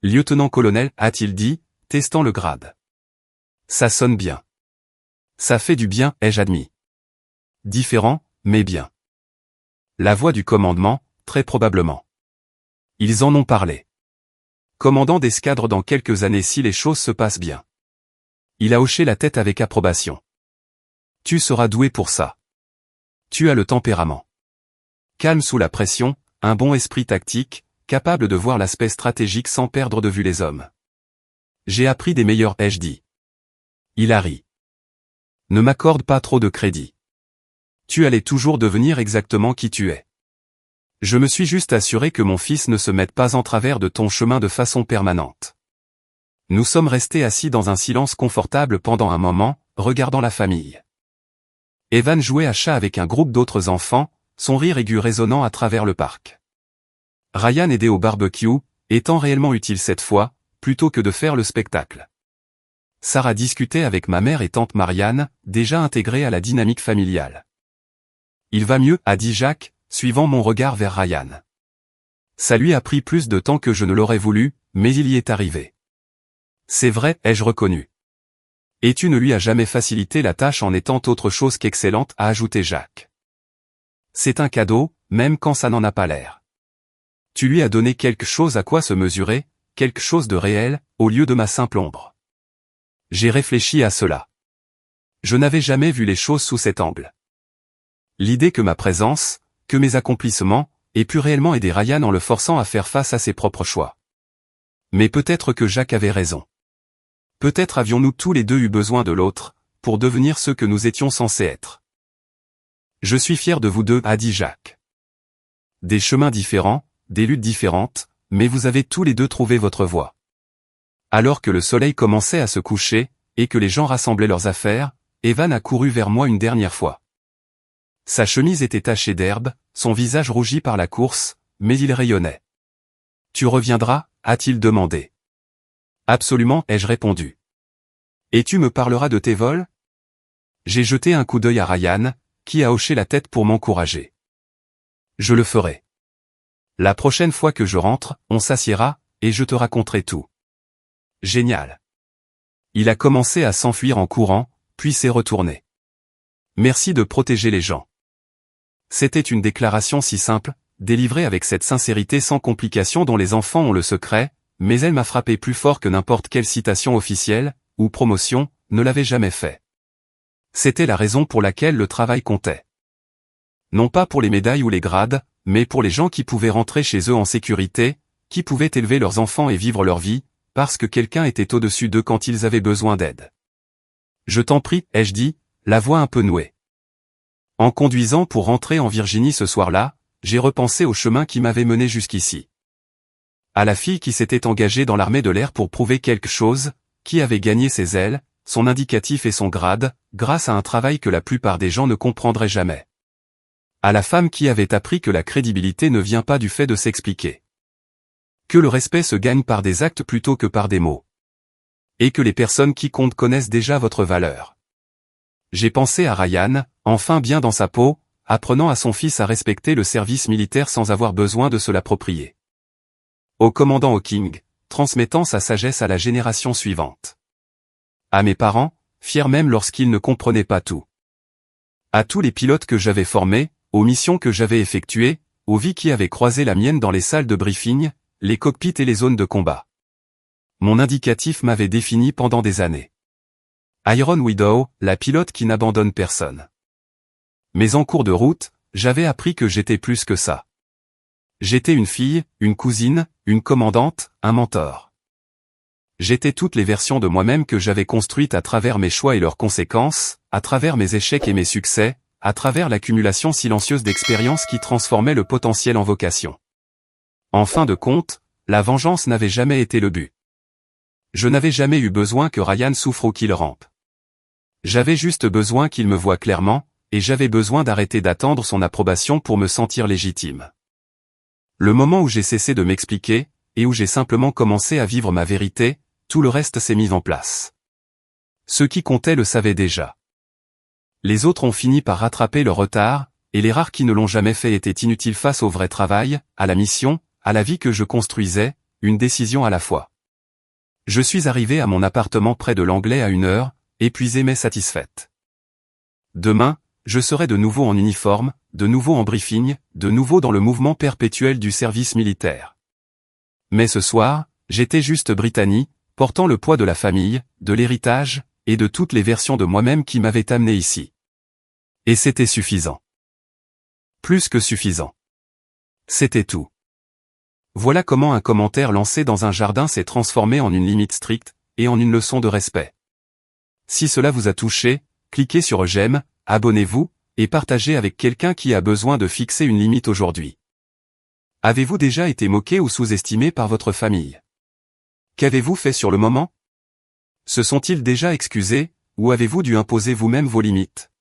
Lieutenant-colonel, a-t-il dit, testant le grade. Ça sonne bien. Ça fait du bien, ai-je admis. Différent, mais bien. La voix du commandement, très probablement. Ils en ont parlé. Commandant d'escadre dans quelques années si les choses se passent bien. Il a hoché la tête avec approbation. Tu seras doué pour ça. Tu as le tempérament. Calme sous la pression, un bon esprit tactique, capable de voir l'aspect stratégique sans perdre de vue les hommes. J'ai appris des meilleurs, ai-je dit. Il a ri. Ne m'accorde pas trop de crédit. Tu allais toujours devenir exactement qui tu es. Je me suis juste assuré que mon fils ne se mette pas en travers de ton chemin de façon permanente. Nous sommes restés assis dans un silence confortable pendant un moment, regardant la famille. Evan jouait à chat avec un groupe d'autres enfants, son rire aigu résonnant à travers le parc. Ryan aidait au barbecue, étant réellement utile cette fois, plutôt que de faire le spectacle. Sarah discutait avec ma mère et tante Marianne, déjà intégrées à la dynamique familiale. Il va mieux, a dit Jack, suivant mon regard vers Ryan. Ça lui a pris plus de temps que je ne l'aurais voulu, mais il y est arrivé. C'est vrai, ai-je reconnu. Et tu ne lui as jamais facilité la tâche en étant autre chose qu'excellente, a ajouté Jack. C'est un cadeau, même quand ça n'en a pas l'air. Tu lui as donné quelque chose à quoi se mesurer, quelque chose de réel, au lieu de ma simple ombre. J'ai réfléchi à cela. Je n'avais jamais vu les choses sous cet angle. L'idée que ma présence, que mes accomplissements, aient pu réellement aider Ryan en le forçant à faire face à ses propres choix. Mais peut-être que Jack avait raison. Peut-être avions-nous tous les deux eu besoin de l'autre, pour devenir ceux que nous étions censés être. Je suis fier de vous deux, a dit Jack. Des chemins différents, des luttes différentes, mais vous avez tous les deux trouvé votre voie. Alors que le soleil commençait à se coucher, et que les gens rassemblaient leurs affaires, Evan a couru vers moi une dernière fois. Sa chemise était tachée d'herbe, son visage rougi par la course, mais il rayonnait. « Tu reviendras ?» a-t-il demandé. « Absolument, ai-je répondu. »« Et tu me parleras de tes vols ?» J'ai jeté un coup d'œil à Ryan, qui a hoché la tête pour m'encourager. « Je le ferai. La prochaine fois que je rentre, on s'assiera, et je te raconterai tout. » Génial. Il a commencé à s'enfuir en courant, puis s'est retourné. « Merci de protéger les gens. » C'était une déclaration si simple, délivrée avec cette sincérité sans complication dont les enfants ont le secret, mais elle m'a frappé plus fort que n'importe quelle citation officielle, ou promotion, ne l'avait jamais fait. C'était la raison pour laquelle le travail comptait. Non pas pour les médailles ou les grades, mais pour les gens qui pouvaient rentrer chez eux en sécurité, qui pouvaient élever leurs enfants et vivre leur vie, parce que quelqu'un était au-dessus d'eux quand ils avaient besoin d'aide. Je t'en prie, ai-je dit, la voix un peu nouée. En conduisant pour rentrer en Virginie ce soir-là, j'ai repensé au chemin qui m'avait mené jusqu'ici. À la fille qui s'était engagée dans l'armée de l'air pour prouver quelque chose, qui avait gagné ses ailes, son indicatif et son grade, grâce à un travail que la plupart des gens ne comprendraient jamais. À la femme qui avait appris que la crédibilité ne vient pas du fait de s'expliquer. Que le respect se gagne par des actes plutôt que par des mots. Et que les personnes qui comptent connaissent déjà votre valeur. J'ai pensé à Ryan, enfin bien dans sa peau, apprenant à son fils à respecter le service militaire sans avoir besoin de se l'approprier. Au commandant Hawking, transmettant sa sagesse à la génération suivante. À mes parents, fiers même lorsqu'ils ne comprenaient pas tout. À tous les pilotes que j'avais formés, aux missions que j'avais effectuées, aux vies qui avaient croisé la mienne dans les salles de briefing, les cockpits et les zones de combat. Mon indicatif m'avait défini pendant des années. Iron Widow, la pilote qui n'abandonne personne. Mais en cours de route, j'avais appris que j'étais plus que ça. J'étais une fille, une cousine, une commandante, un mentor. J'étais toutes les versions de moi-même que j'avais construites à travers mes choix et leurs conséquences, à travers mes échecs et mes succès, à travers l'accumulation silencieuse d'expériences qui transformaient le potentiel en vocation. En fin de compte, la vengeance n'avait jamais été le but. Je n'avais jamais eu besoin que Ryan souffre ou qu'il rampe. J'avais juste besoin qu'il me voie clairement, et j'avais besoin d'arrêter d'attendre son approbation pour me sentir légitime. Le moment où j'ai cessé de m'expliquer, et où j'ai simplement commencé à vivre ma vérité, tout le reste s'est mis en place. Ceux qui comptaient le savaient déjà. Les autres ont fini par rattraper leur retard, et les rares qui ne l'ont jamais fait étaient inutiles face au vrai travail, à la mission, à la vie que je construisais, une décision à la fois. Je suis arrivé à mon appartement près de l'Anglais à 1h, épuisé mais satisfaite. Demain, je serai de nouveau en uniforme, de nouveau en briefing, de nouveau dans le mouvement perpétuel du service militaire. Mais ce soir, j'étais juste Brittany, portant le poids de la famille, de l'héritage, et de toutes les versions de moi-même qui m'avaient amené ici. Et c'était suffisant. Plus que suffisant. C'était tout. Voilà comment un commentaire lancé dans un jardin s'est transformé en une limite stricte, et en une leçon de respect. Si cela vous a touché, cliquez sur j'aime, abonnez-vous, et partagez avec quelqu'un qui a besoin de fixer une limite aujourd'hui. Avez-vous déjà été moqué ou sous-estimé par votre famille? Qu'avez-vous fait sur le moment? Se sont-ils déjà excusés, ou avez-vous dû imposer vous-même vos limites?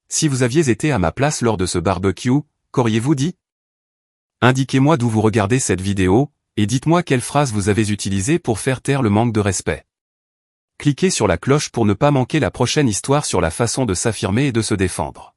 Si vous aviez été à ma place lors de ce barbecue, qu'auriez-vous dit? Indiquez-moi d'où vous regardez cette vidéo, et dites-moi quelle phrase vous avez utilisée pour faire taire le manque de respect. Cliquez sur la cloche pour ne pas manquer la prochaine histoire sur la façon de s'affirmer et de se défendre.